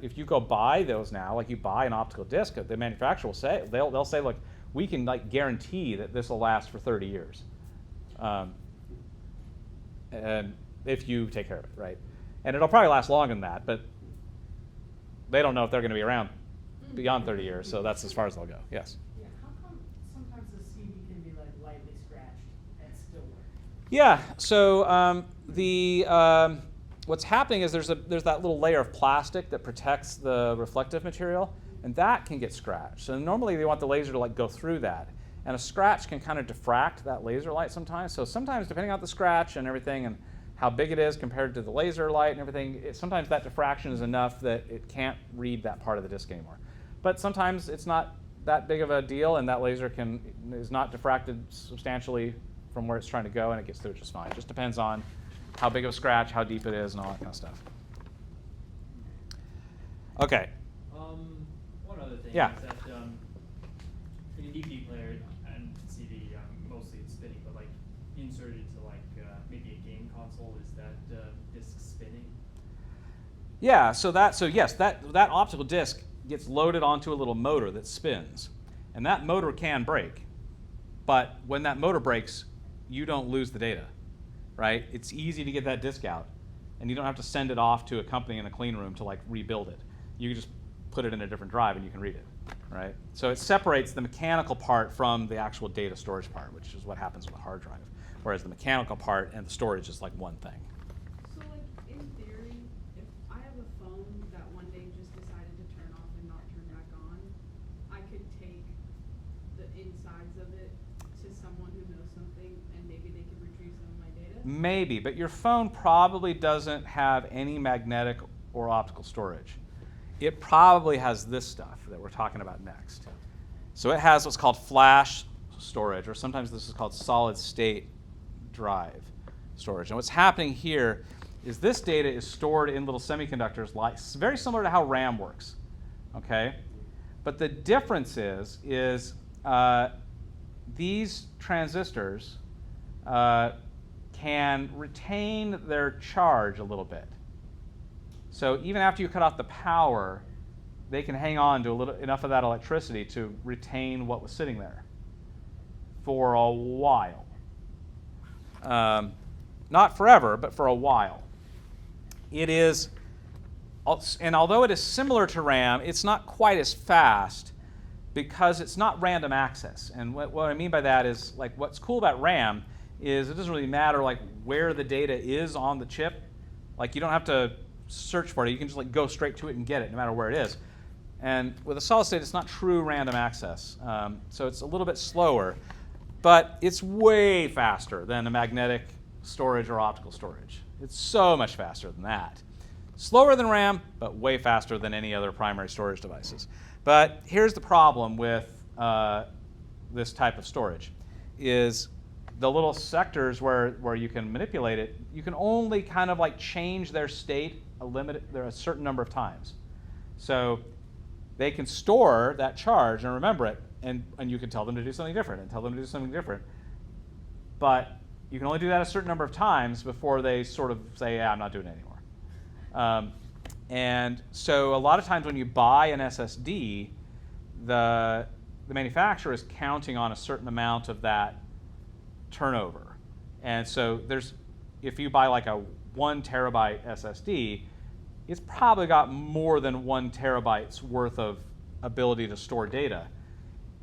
if you go buy those now, like you buy an optical disc, the manufacturer will say they'll say, look, we can like guarantee that this will last for 30 years, and if you take care of it, right? And it'll probably last longer than that, but they don't know if they're going to be around beyond 30 years, so that's as far as they'll go. Yes. Yeah, how come sometimes the CD can be like lightly scratched and still work? Yeah. So what's happening is there's that little layer of plastic that protects the reflective material, and that can get scratched. So normally they want the laser to like go through that, and a scratch can kind of diffract that laser light sometimes. So sometimes, depending on the scratch and everything and how big it is compared to the laser light and everything, sometimes that diffraction is enough that it can't read that part of the disk anymore. But sometimes it's not that big of a deal, and that laser is not diffracted substantially from where it's trying to go, and it gets through just fine. It just depends on how big of a scratch, how deep it is, and all that kind of stuff. Okay. One other thing Yeah. is that in a DVD player and CD, mostly it's spinning, but like inserted to like maybe a game console, is that disc spinning? Yeah. So yes, that optical disc gets loaded onto a little motor that spins, and that motor can break. But when that motor breaks, you don't lose the data, right? It's easy to get that disk out, and you don't have to send it off to a company in a clean room to like rebuild it. You can just put it in a different drive and you can read it, right? So it separates the mechanical part from the actual data storage part, which is what happens with a hard drive. Whereas the mechanical part and the storage is like one thing. So like in theory, if I have a phone that one day just decided to turn off and not turn back on, I could take the insides of it to someone who knows something and maybe they could retrieve some of my data? Maybe, but your phone probably doesn't have any magnetic or optical storage. It probably has this stuff that we're talking about next. So it has what's called flash storage, or sometimes this is called solid state drive storage. And what's happening here is this data is stored in little semiconductors, like very similar to how RAM works. Okay, but the difference is these transistors can retain their charge a little bit. So even after you cut off the power, they can hang on to enough of that electricity to retain what was sitting there for a while. Not forever, but for a while. It is, and although it is similar to RAM, it's not quite as fast because it's not random access. And what I mean by that is, like, what's cool about RAM is it doesn't really matter like where the data is on the chip. Like, you don't have to search for it. You can just like go straight to it and get it no matter where it is. And with a solid state, it's not true random access. So it's a little bit slower, but it's way faster than a magnetic storage or optical storage. It's so much faster than that. Slower than RAM, but way faster than any other primary storage devices. But here's the problem with this type of storage is the little sectors where you can manipulate it, you can only kind of like change their state a certain number of times. So they can store that charge and remember it, and you can tell them to do something different and tell them to do something different. But you can only do that a certain number of times before they sort of say, yeah, I'm not doing it anymore. And so a lot of times when you buy an SSD, the manufacturer is counting on a certain amount of that turnover. And so if you buy like a 1 terabyte SSD, it's probably got more than 1 terabyte's worth of ability to store data.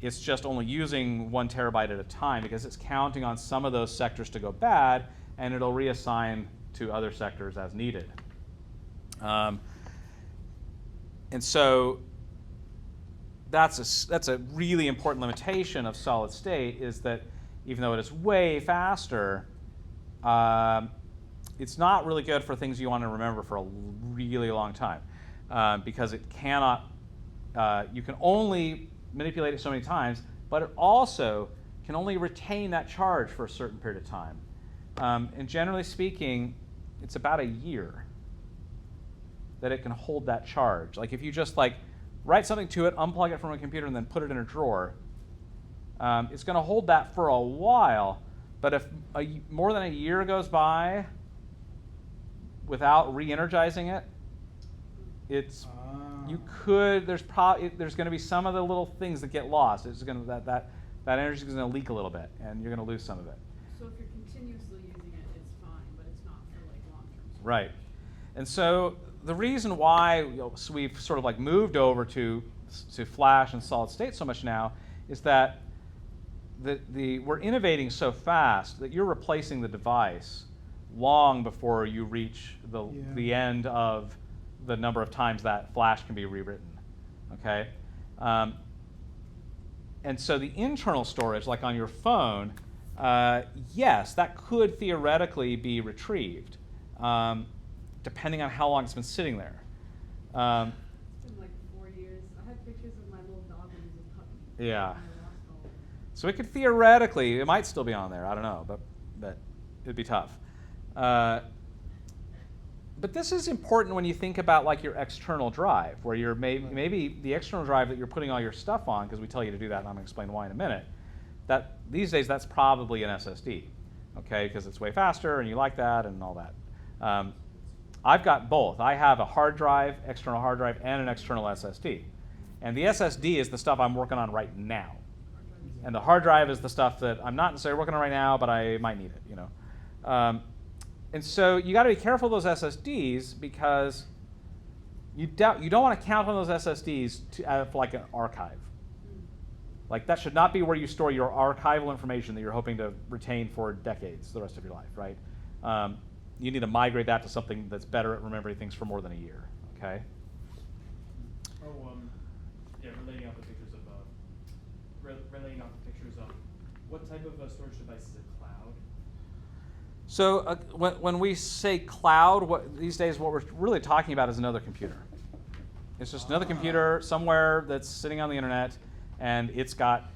It's just only using 1 terabyte at a time because it's counting on some of those sectors to go bad, and it'll reassign to other sectors as needed. And so that's a really important limitation of solid state, is that even though it is way faster, it's not really good for things you want to remember for a really long time, because it cannot. You can only manipulate it so many times, but it also can only retain that charge for a certain period of time. And generally speaking, it's about a year that it can hold that charge. Like if you just like write something to it, unplug it from a computer, and then put it in a drawer, it's going to hold that for a while. But if more than a year goes by without re-energizing it, it's you could there's going to be some of the little things that get lost. It's going to that energy is going to leak a little bit, and you're going to lose some of it. So if you're continuously using it, it's fine, but it's not for like long-term. Right. And so the reason why so we've sort of like moved over to flash and solid state so much now is that we're innovating so fast that you're replacing the device long before you reach the end of the number of times that flash can be rewritten. Okay? And so the internal storage, like on your phone, yes, that could theoretically be retrieved, depending on how long it's been sitting there. It's been like 4 years. I have pictures of my little dog when he was a puppy. Yeah. And I lost all of them. So it could theoretically, it might still be on there. I don't know, but it'd be tough. But this is important when you think about like your external drive, where you're maybe the external drive that you're putting all your stuff on, because we tell you to do that, and I'm going to explain why in a minute. That these days that's probably an SSD, okay, because it's way faster and you like that and all that. I've got both. I have a hard drive, external hard drive, and an external SSD. And the SSD is the stuff I'm working on right now. And the hard drive is the stuff that I'm not necessarily working on right now, but I might need it, you know. And so you got to be careful of those SSDs, because you don't want to count on those SSDs for like an archive. Like that should not be where you store your archival information that you're hoping to retain for decades, the rest of your life, right? You need to migrate that to something that's better at remembering things for more than a year, okay? Yeah, relating off the pictures of what type of storage device is a cloud? So when we say cloud, these days what we're really talking about is another computer. It's just another computer somewhere that's sitting on the internet, and it's got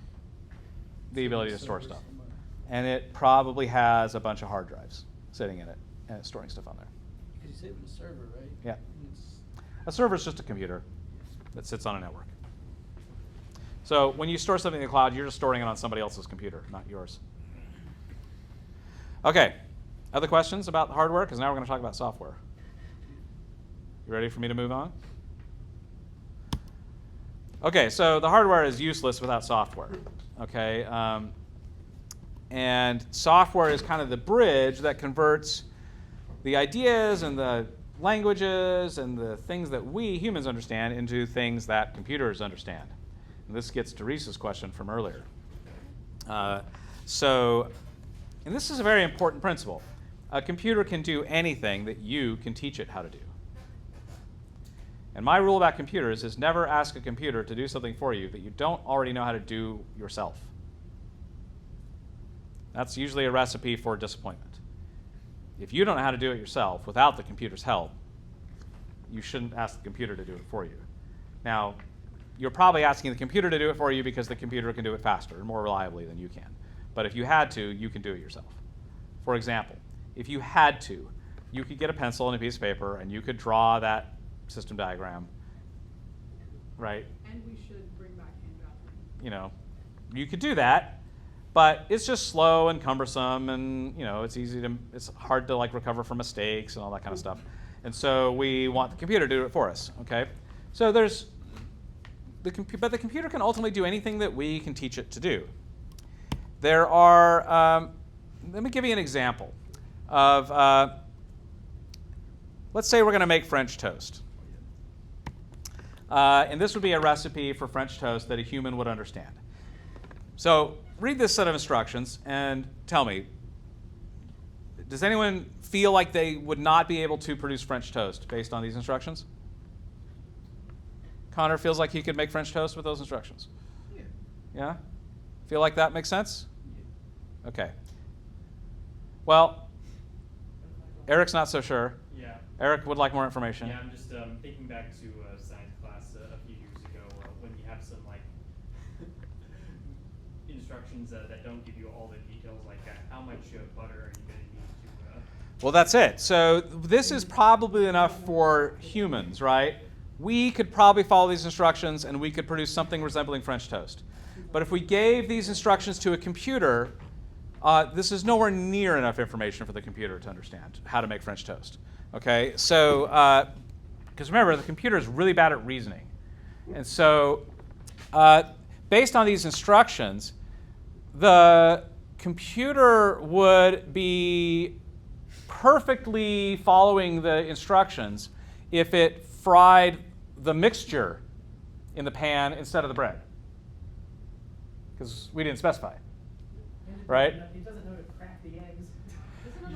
the ability to store stuff. And it probably has a bunch of hard drives sitting in it, and it's storing stuff on there. Because you say it was a server, right? Yeah. It's, A server is just a computer that sits on a network. So when you store something in the cloud, you're just storing it on somebody else's computer, not yours. Okay. Other questions about the hardware? Because now we're going to talk about software. You ready for me to move on? Okay, so the hardware is useless without software. Okay, and software is kind of the bridge that converts the ideas and the languages and the things that we humans understand into things that computers understand. And this gets to Reese's question from earlier. And this is a very important principle. A computer can do anything that you can teach it how to do. And my rule about computers is never ask a computer to do something for you that you don't already know how to do yourself. That's usually a recipe for disappointment. If you don't know how to do it yourself without the computer's help, you shouldn't ask the computer to do it for you. Now, you're probably asking the computer to do it for you because the computer can do it faster and more reliably than you can. But if you had to, you can do it yourself. For example, if you had to, you could get a pencil and a piece of paper and you could draw that system diagram, right? And we should bring back hand drafting. You know, you could do that, but it's just slow and cumbersome, and you know, it's hard to like recover from mistakes and all that kind of stuff. And so we want the computer to do it for us, okay? So but the computer can ultimately do anything that we can teach it to do. There are, let me give you an example of, let's say we're going to make French toast. And this would be a recipe for French toast that a human would understand. So read this set of instructions and tell me, does anyone feel like they would not be able to produce French toast based on these instructions? Connor feels like he could make French toast with those instructions. Yeah. Yeah? Feel like that makes sense? Okay. Well, Eric's not so sure. Yeah. Eric would like more information. Yeah, I'm just thinking back to science class a few years ago when you have some like instructions that don't give you all the details, like how much butter are you going to need to. Well, that's it. So this is probably enough for humans, right? We could probably follow these instructions and we could produce something resembling French toast. But if we gave these instructions to a computer, this is nowhere near enough information for the computer to understand how to make French toast. Okay, so because remember, the computer is really bad at reasoning. And so based on these instructions, the computer would be perfectly following the instructions if it fried the mixture in the pan instead of the bread. Because we didn't specify, right? It doesn't know to crack the eggs.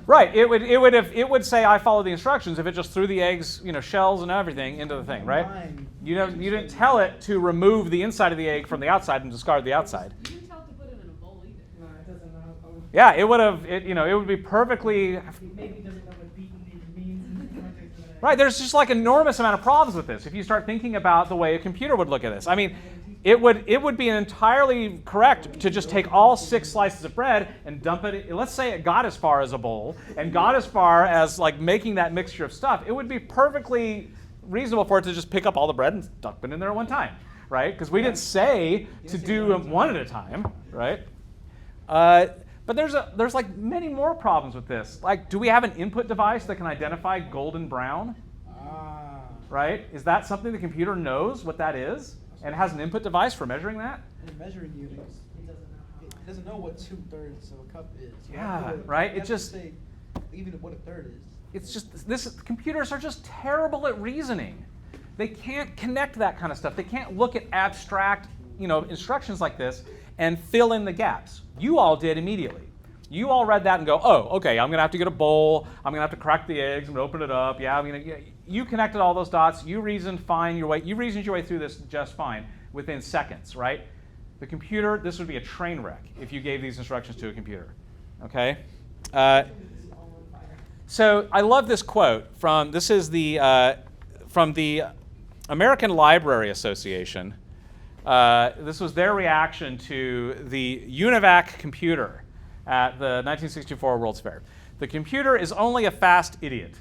Right. It would say I follow the instructions if it just threw the eggs, shells and everything into the thing, right? You didn't tell it to remove the inside of the egg from the outside and discard the outside. You didn't tell it to put it in a bowl either. No, it doesn't know. Yeah, it would have. It would be perfectly. Maybe it doesn't know what beaten means in the context of that. Right. There's just like enormous amount of problems with this if you start thinking about the way a computer would look at this. I mean, it would be entirely correct to just take all 6 slices of bread and dump it. Let's say it got as far as a bowl and got as far as like making that mixture of stuff. It would be perfectly reasonable for it to just pick up all the bread and dump it in there at one time, right? Because we didn't say to do them one at a time, right? But there's like many more problems with this. Like, do we have an input device that can identify golden brown? Right? Is that something the computer knows what that is and has an input device for measuring that? And the measuring units, it doesn't know what 2/3 of a cup is. You Yeah, have to- right? you It have to just- say even what a third is. It's just computers are just terrible at reasoning. They can't connect that kind of stuff. They can't look at abstract, instructions like this and fill in the gaps. You all did immediately. You all read that and go, oh, okay, I'm going to have to get a bowl. I'm going to have to crack the eggs. I'm going to open it up. Yeah, you connected all those dots. You reasoned your way through this just fine within seconds, right? The computer, this would be a train wreck if you gave these instructions to a computer, okay? So I love this quote from the American Library Association. This was their reaction to the UNIVAC computer at the 1964 World's Fair. The computer is only a fast idiot.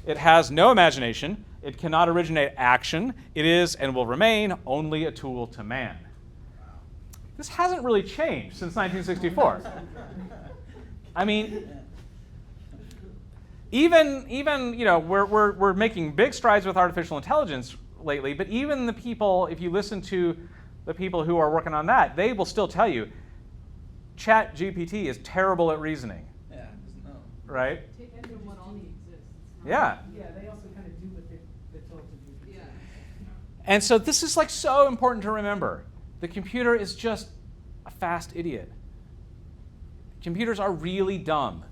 It has no imagination. It cannot originate action. It is and will remain only a tool to man. This hasn't really changed since 1964. I mean, even we're making big strides with artificial intelligence lately, but even the people, if you listen to the people who are working on that, they will still tell you ChatGPT is terrible at reasoning, Yeah, it doesn't know. right? Take it from what already exists. It's not- Yeah. Yeah, they also kind of do what they're told to do. Yeah. And so this is like so important to remember. The computer is just a fast idiot. Computers are really dumb,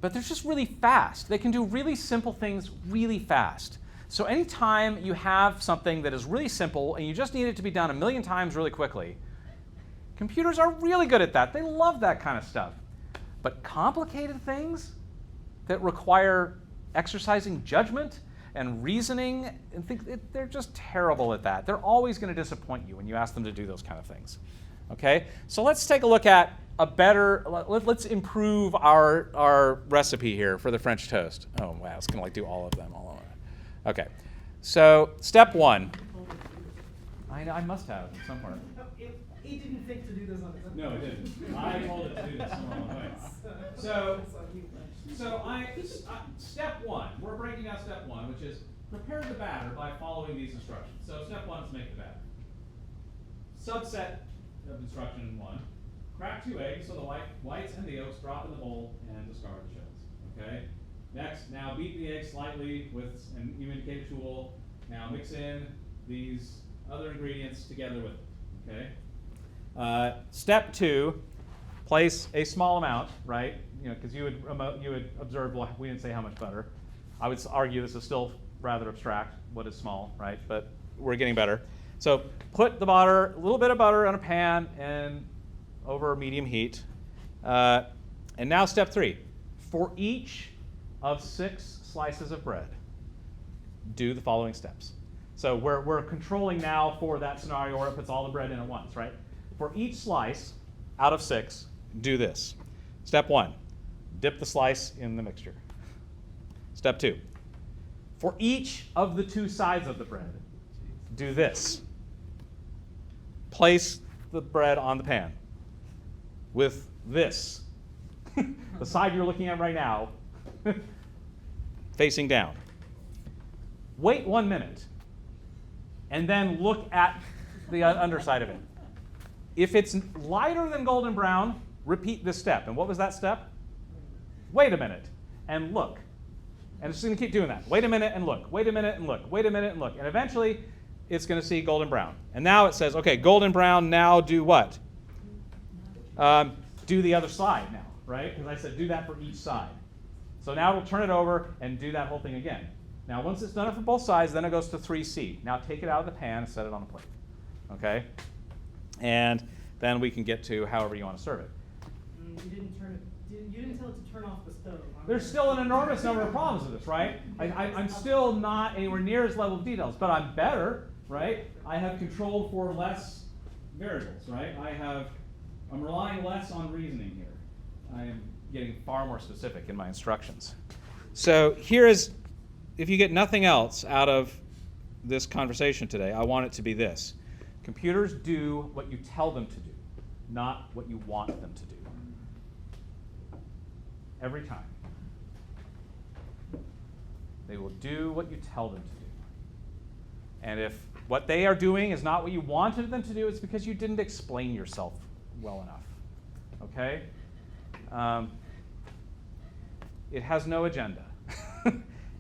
but they're just really fast. They can do really simple things really fast. So anytime you have something that is really simple and you just need it to be done 1,000,000 times really quickly, computers are really good at that. They love that kind of stuff. But complicated things that require exercising judgment and reasoning, and they're just terrible at that. They're always going to disappoint you when you ask them to do those kind of things. Okay? So let's take a look at let's improve our recipe here for the French toast. Oh, wow, it's going to do all of them all over. Okay. So step 1. I must have somewhere. He didn't think to do this on his own. No, it didn't. I told it to do this somewhere along the way. Step 1, we're breaking down step 1, which is prepare the batter by following these instructions. So step 1 is make the batter. Subset of instruction 1, crack 2 eggs so the whites and the yolks drop in the bowl and discard the shells. Okay? Next, now beat the eggs slightly with an indicator tool. Now mix in these other ingredients together with it. Okay? Step 2, place a small amount, right? Because you would observe, well, we didn't say how much butter. I would argue this is still rather abstract. what is small, right? But we're getting better. So put the butter, a little bit of butter on a pan and over medium heat. And now step 3. For each of 6 slices of bread, do the following steps. So we're controlling now for that scenario where it puts all the bread in at once, right? For each slice out of 6, do this. Step 1, dip the slice in the mixture. Step 2, for each of the 2 sides of the bread, do this. Place the bread on the pan with this, the side you're looking at right now, facing down. Wait 1 minute, and then look at the underside of it. If it's lighter than golden brown, repeat this step. And what was that step? Wait a minute and look. And it's going to keep doing that. Wait a minute and look. Wait a minute and look. Wait a minute and look. And eventually, it's going to see golden brown. And now it says, okay, golden brown, now do what? Do the other side now, right? Because I said do that for each side. So now it'll turn it over and do that whole thing again. Now, once it's done it for both sides, then it goes to 3C. Now take it out of the pan and set it on the plate. Okay? And then we can get to however you want to serve it. You didn't tell it to turn off the stove. There's still an enormous number of problems with this, right? I'm still not anywhere near as level of details, but I'm better, right? I have control for less variables, right? I'm relying less on reasoning here. I am getting far more specific in my instructions. So here is, if you get nothing else out of this conversation today, I want it to be this. Computers do what you tell them to do, not what you want them to do. Every time. They will do what you tell them to do. And if what they are doing is not what you wanted them to do, it's because you didn't explain yourself well enough. Okay? It has no agenda.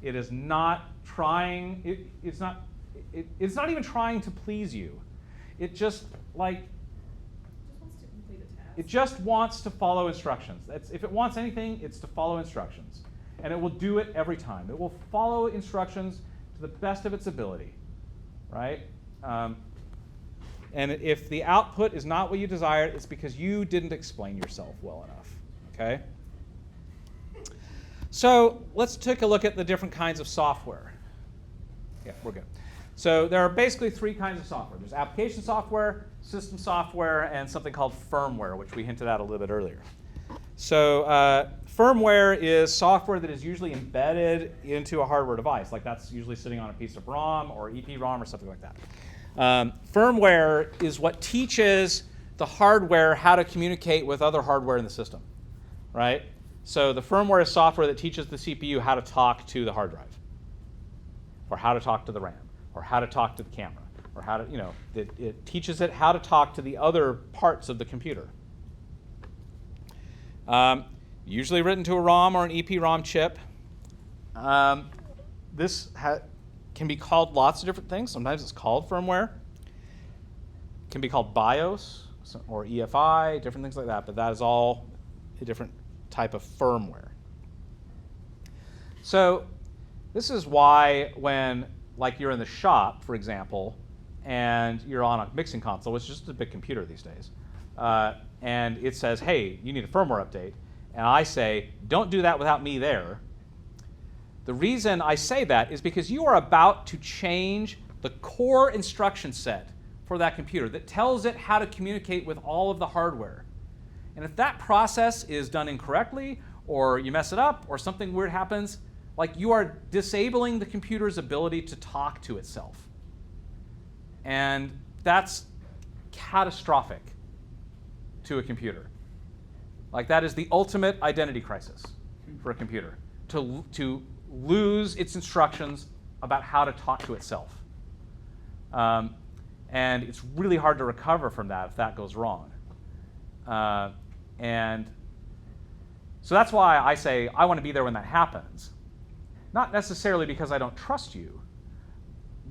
It is not trying, it's not even trying to please you. It just wants to complete a task. it just wants to follow instructions. If it wants anything, it's to follow instructions. And it will do it every time. It will follow instructions to the best of its ability, right? And if the output is not what you desired, it's because you didn't explain yourself well enough, okay? So let's take a look at the different kinds of software. Yeah, we're good. So there are basically 3 kinds of software. There's application software, system software, and something called firmware, which we hinted at a little bit earlier. So firmware is software that is usually embedded into a hardware device, like that's usually sitting on a piece of ROM or EPROM or something like that. Firmware is what teaches the hardware how to communicate with other hardware in the system, right? So the firmware is software that teaches the CPU how to talk to the hard drive, or how to talk to the RAM, or how to talk to the camera, or how to, it teaches it how to talk to the other parts of the computer. Usually written to a ROM or an EPROM chip. This can be called lots of different things. Sometimes it's called firmware. It can be called BIOS or EFI, different things like that, but that is all a different type of firmware. So this is why when, like, you're in the shop, for example, and you're on a mixing console, which is just a big computer these days, and it says, hey, you need a firmware update, and I say, don't do that without me there. The reason I say that is because you are about to change the core instruction set for that computer that tells it how to communicate with all of the hardware. And if that process is done incorrectly, or you mess it up, or something weird happens, like, you are disabling the computer's ability to talk to itself. And that's catastrophic to a computer. Like, that is the ultimate identity crisis for a computer, to lose its instructions about how to talk to itself. And it's really hard to recover from that if that goes wrong. And so that's why I say I want to be there when that happens. Not necessarily because I don't trust you,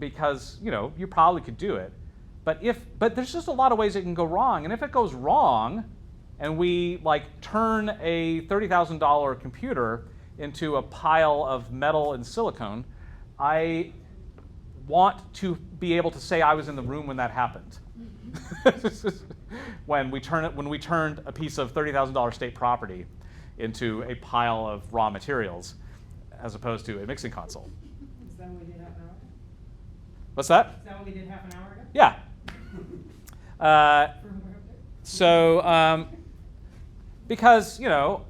because you probably could do it. But there's just a lot of ways it can go wrong. And if it goes wrong, and we turn a $30,000 computer into a pile of metal and silicone, I want to be able to say I was in the room when that happened. when we turned a piece of $30,000 state property into a pile of raw materials as opposed to a mixing console. Is that what we did half an hour ago? What's that? Is that what we did half an hour ago? Yeah. Firmware update? So, because, you know,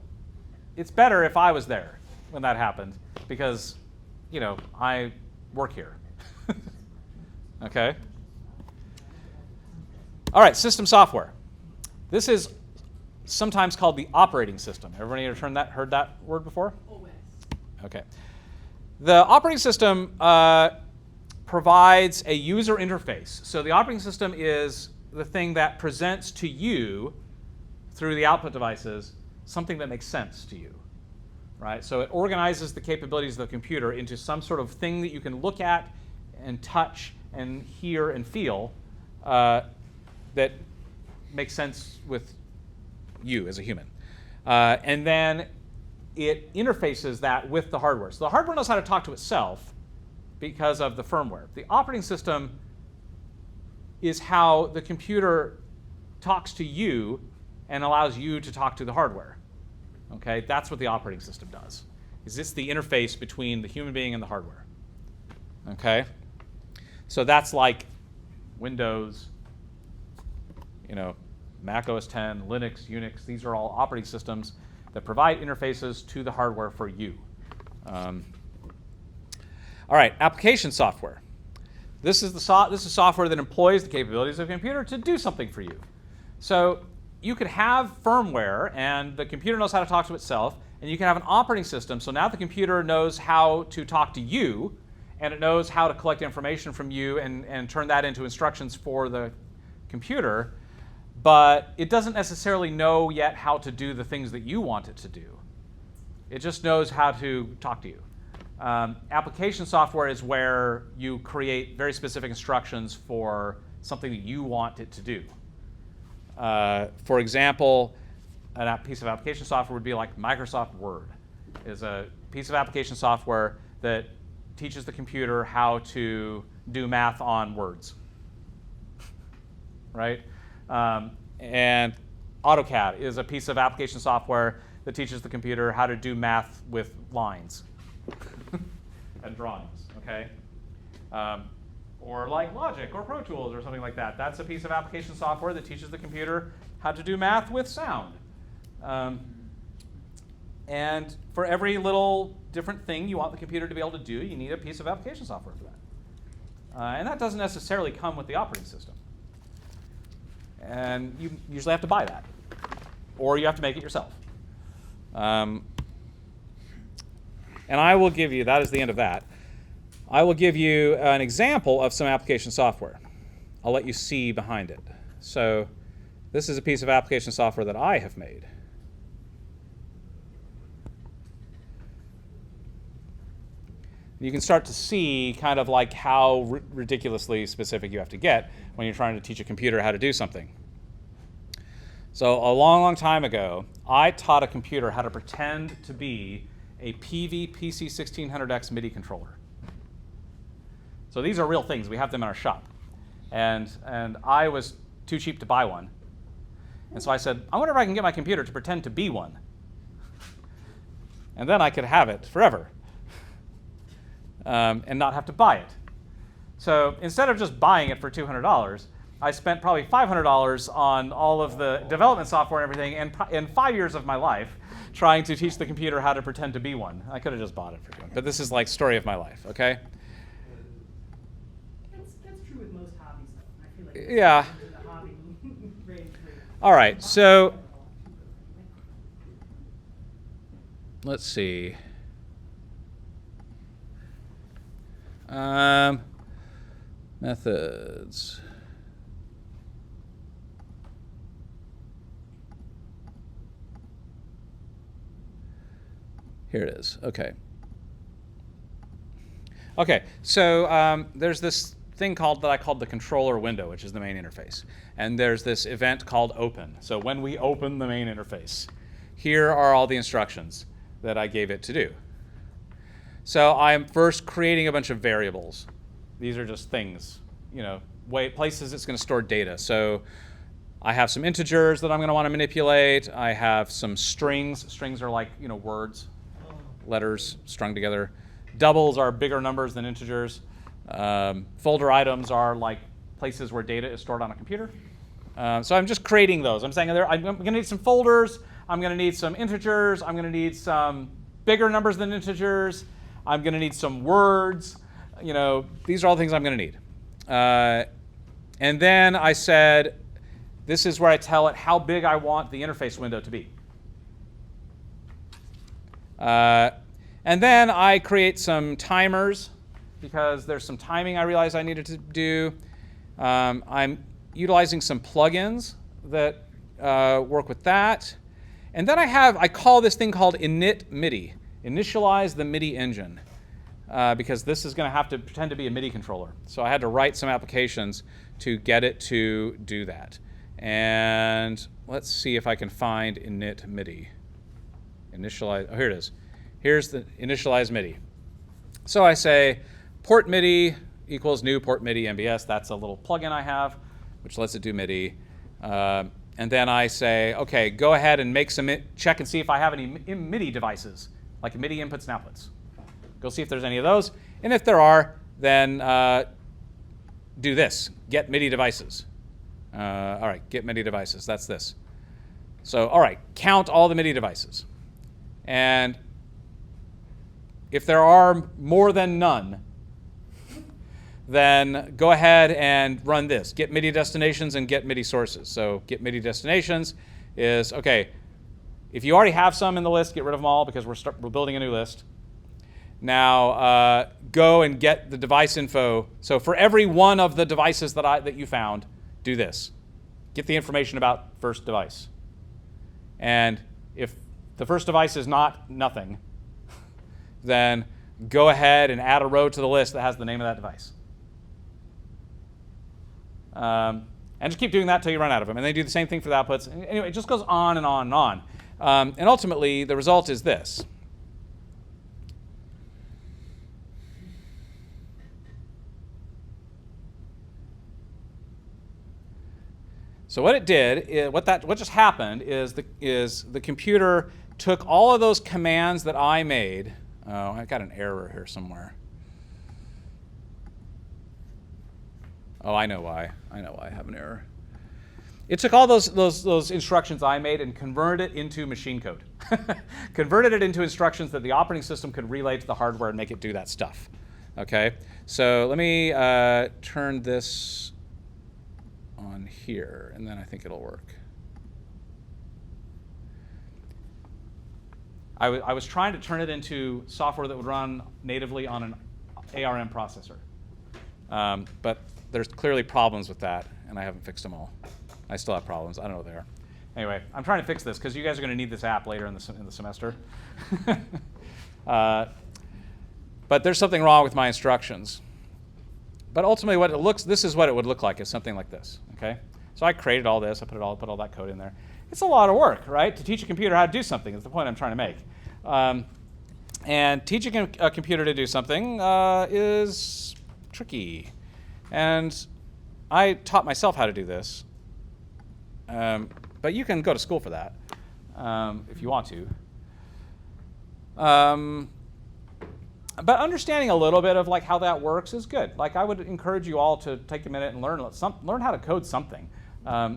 it's better if I was there when that happened because, you know, I work here. Okay? All right, system software. This is sometimes called the operating system. Everybody heard that word before? OS. Okay. The operating system provides a user interface. So the operating system is the thing that presents to you through the output devices something that makes sense to you, right? So it organizes the capabilities of the computer into some sort of thing that you can look at and touch and hear and feel that makes sense with you as a human. And then it interfaces that with the hardware. So the hardware knows how to talk to itself because of the firmware. The operating system is how the computer talks to you and allows you to talk to the hardware. Okay, that's what the operating system does. Is it's the interface between the human being and the hardware. Okay, so that's like Windows, you know, Mac OS X, Linux, Unix. These are all operating systems that provide interfaces to the hardware for you. All right, application software. This is software that employs the capabilities of a computer to do something for you. So you could have firmware, and the computer knows how to talk to itself, and you can have an operating system. So now the computer knows how to talk to you, and it knows how to collect information from you and turn that into instructions for the computer. But it doesn't necessarily know yet how to do the things that you want it to do. It just knows how to talk to you. Application software is where you create very specific instructions for something that you want it to do. For example, a piece of application software would be like Microsoft Word. Is a piece of application software that teaches the computer how to do math on words. Right? And AutoCAD is a piece of application software that teaches the computer how to do math with lines and drawings, okay? Or like Logic or Pro Tools or something like that. That's a piece of application software that teaches the computer how to do math with sound. And for every little different thing you want the computer to be able to do, you need a piece of application software for that. And that doesn't necessarily come with the operating system. And you usually have to buy that. Or you have to make it yourself. And I will give you, that is the end of that. I will give you an example of some application software. I'll let you see behind it. So this is a piece of application software that I have made. You can start to see kind of like how ridiculously specific you have to get when you're trying to teach a computer how to do something. So a long, long time ago, I taught a computer how to pretend to be a PV PC1600X MIDI controller. So these are real things. We have them in our shop. And I was too cheap to buy one. And so I said, I wonder if I can get my computer to pretend to be one. And then I could have it forever. And not have to buy it. So instead of just buying it for $200, I spent probably $500 on all of the development software and everything, and 5 years of my life trying to teach the computer how to pretend to be one. I could have just bought it for $200, but this is like story of my life, okay? That's true with most hobbies, though. I feel like Yeah. the hobby range. All right, so let's see. Methods. Here it is. Okay. Okay, so there's this thing that I called the controller window, which is the main interface. And there's this event called open. So when we open the main interface, here are all the instructions that I gave it to do. So I'm first creating a bunch of variables. These are just things, places it's going to store data. So I have some integers that I'm going to want to manipulate. I have some strings. Strings are like, words, letters strung together. Doubles are bigger numbers than integers. Folder items are like places where data is stored on a computer. So I'm just creating those. I'm saying I'm going to need some folders. I'm going to need some integers. I'm going to need some bigger numbers than integers. I'm going to need some words. These are all the things I'm going to need. And then I said, this is where I tell it how big I want the interface window to be. And then I create some timers because there's some timing I realized I needed to do. I'm utilizing some plugins that work with that. And then I call this thing called init MIDI, initialize the MIDI engine, because this is going to have to pretend to be a MIDI controller. So I had to write some applications to get it to do that. And let's see if I can find init MIDI. Initialize, oh, here it is. Here's the initialize MIDI. So I say port MIDI equals new port MIDI MBS. That's a little plugin I have, which lets it do MIDI. And then I say, okay, go ahead and make some check and see if I have any MIDI devices, like MIDI inputs and outputs. Go see if there's any of those. And if there are, then do this, get MIDI devices. All right, get MIDI devices, that's this. So, all right, count all the MIDI devices. And if there are more than none, then go ahead and run this. Get MIDI destinations and get MIDI sources. So get MIDI destinations is, okay, if you already have some in the list, get rid of them all because we're building a new list. Now go and get the device info. So for every one of the devices that you found, do this. Get the information about first device. And if the first device is not nothing, then go ahead and add a row to the list that has the name of that device. And just keep doing that until you run out of them. And they do the same thing for the outputs. And anyway, it just goes on and on and on. And ultimately, the result is this. So what it did, what just happened is the computer took all of those commands that I made. Oh, I got an error here somewhere. Oh, I know why. I know why I have an error. It took all those instructions I made and converted it into machine code. Converted it into instructions that the operating system could relay to the hardware and make it do that stuff. Okay, so let me turn this on here, and then I think it'll work. I was trying to turn it into software that would run natively on an ARM processor. But there's clearly problems with that, and I haven't fixed them all. I still have problems. I don't know what they are. Anyway, I'm trying to fix this because you guys are going to need this app later in the semester. But there's something wrong with my instructions. But ultimately, this is what it would look like, is something like this. Okay. So I created all this. I put all that code in there. It's a lot of work, right? To teach a computer how to do something is the point I'm trying to make. And teaching a computer to do something is tricky. And I taught myself how to do this. But you can go to school for that if you want to. But understanding a little bit of like how that works is good. Like I would encourage you all to take a minute and learn how to code something.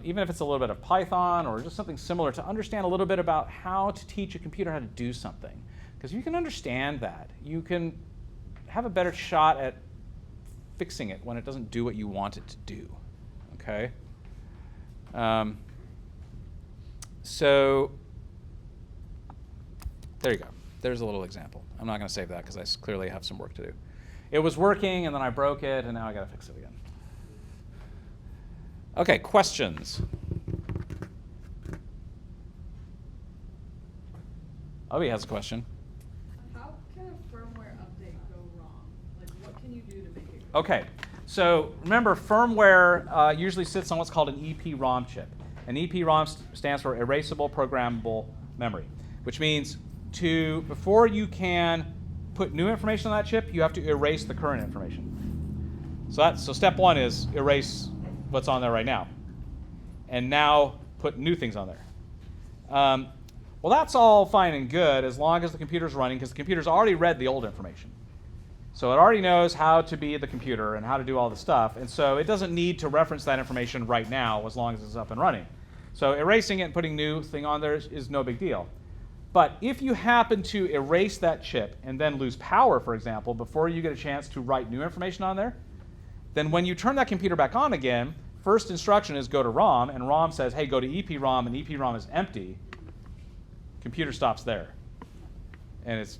Even if it's a little bit of Python or just something similar, to understand a little bit about how to teach a computer how to do something. Because if you can understand that, you can have a better shot at fixing it when it doesn't do what you want it to do. Okay? So there you go. There's a little example. I'm not going to save that because I clearly have some work to do. It was working, and then I broke it, and now I got to fix it again. Okay, questions? Obi has a question. How can a firmware update go wrong? Like, what can you do to make it go Okay, so remember, firmware usually sits on what's called an EPROM chip. An EPROM stands for Erasable Programmable Memory, which means before you can put new information on that chip, you have to erase the current information. So step one is erase what's on there right now. And now put new things on there. Well, that's all fine and good as long as the computer's running, because the computer's already read the old information. So it already knows how to be the computer and how to do all the stuff. And so it doesn't need to reference that information right now as long as it's up and running. So erasing it and putting new thing on there is no big deal. But if you happen to erase that chip and then lose power, for example, before you get a chance to write new information on there, then when you turn that computer back on again, first instruction is go to ROM, and ROM says, hey, go to EPROM, and EPROM is empty. Computer stops there. And it's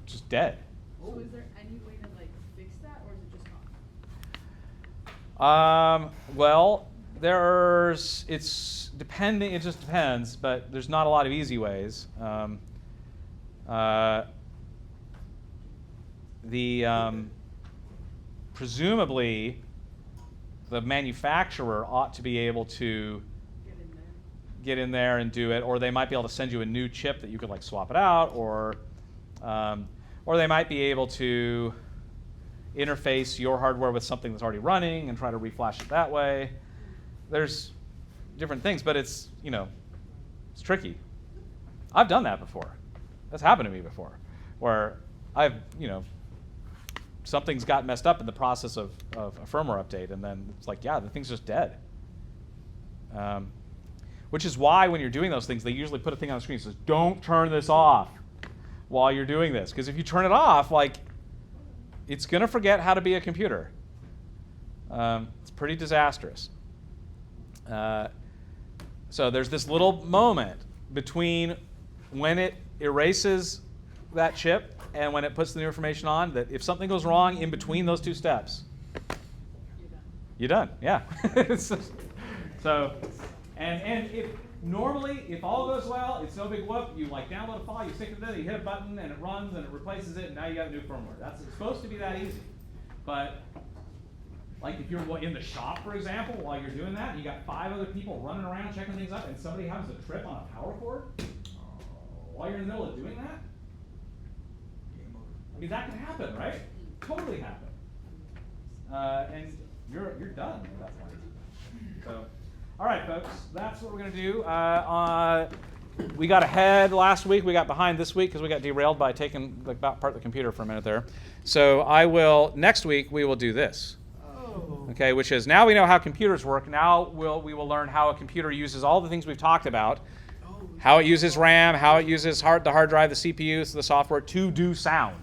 just dead. So is there any way to like fix that, or is it just off? Well, it's depending, it just depends, but there's not a lot of easy ways. Presumably, the manufacturer ought to be able to get in there and do it, or they might be able to send you a new chip that you could like swap it out, or they might be able to interface your hardware with something that's already running and try to reflash it that way. There's different things, but it's, it's tricky. I've done that before. That's happened to me before, where I've, something's got messed up in the process of a firmware update, and then it's like, yeah, the thing's just dead. Which is why when you're doing those things, they usually put a thing on the screen that says, don't turn this off while you're doing this. Because if you turn it off, like, it's going to forget how to be a computer. It's pretty disastrous. So there's this little moment between when it erases that chip and when it puts the new information on, that if something goes wrong in between those two steps, you're done. Yeah. So, and if normally, if all goes well, it's no big whoop. You like download a file, you stick it in, you hit a button, and it runs and it replaces it, and now you got new firmware. It's supposed to be that easy. But like if you're in the shop, for example, while you're doing that, you got 5 other people running around checking things up, and somebody happens to trip on a power cord while you're in the middle of doing that. I mean, that can happen, right? Totally happen. And you're done at that point. So, all right, folks, that's what we're going to do. We got ahead last week. We got behind this week because we got derailed by taking apart the computer for a minute there. So next week, we will do this. Okay, which is now we know how computers work. Now we will learn how a computer uses all the things we've talked about, how it uses RAM, how it uses the hard drive, the CPU, the software to do sound.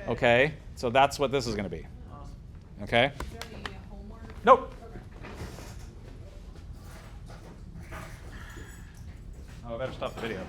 Okay, so that's what this is going to be. Okay? Is there any homework? Nope. Okay. Oh, I better stop the video.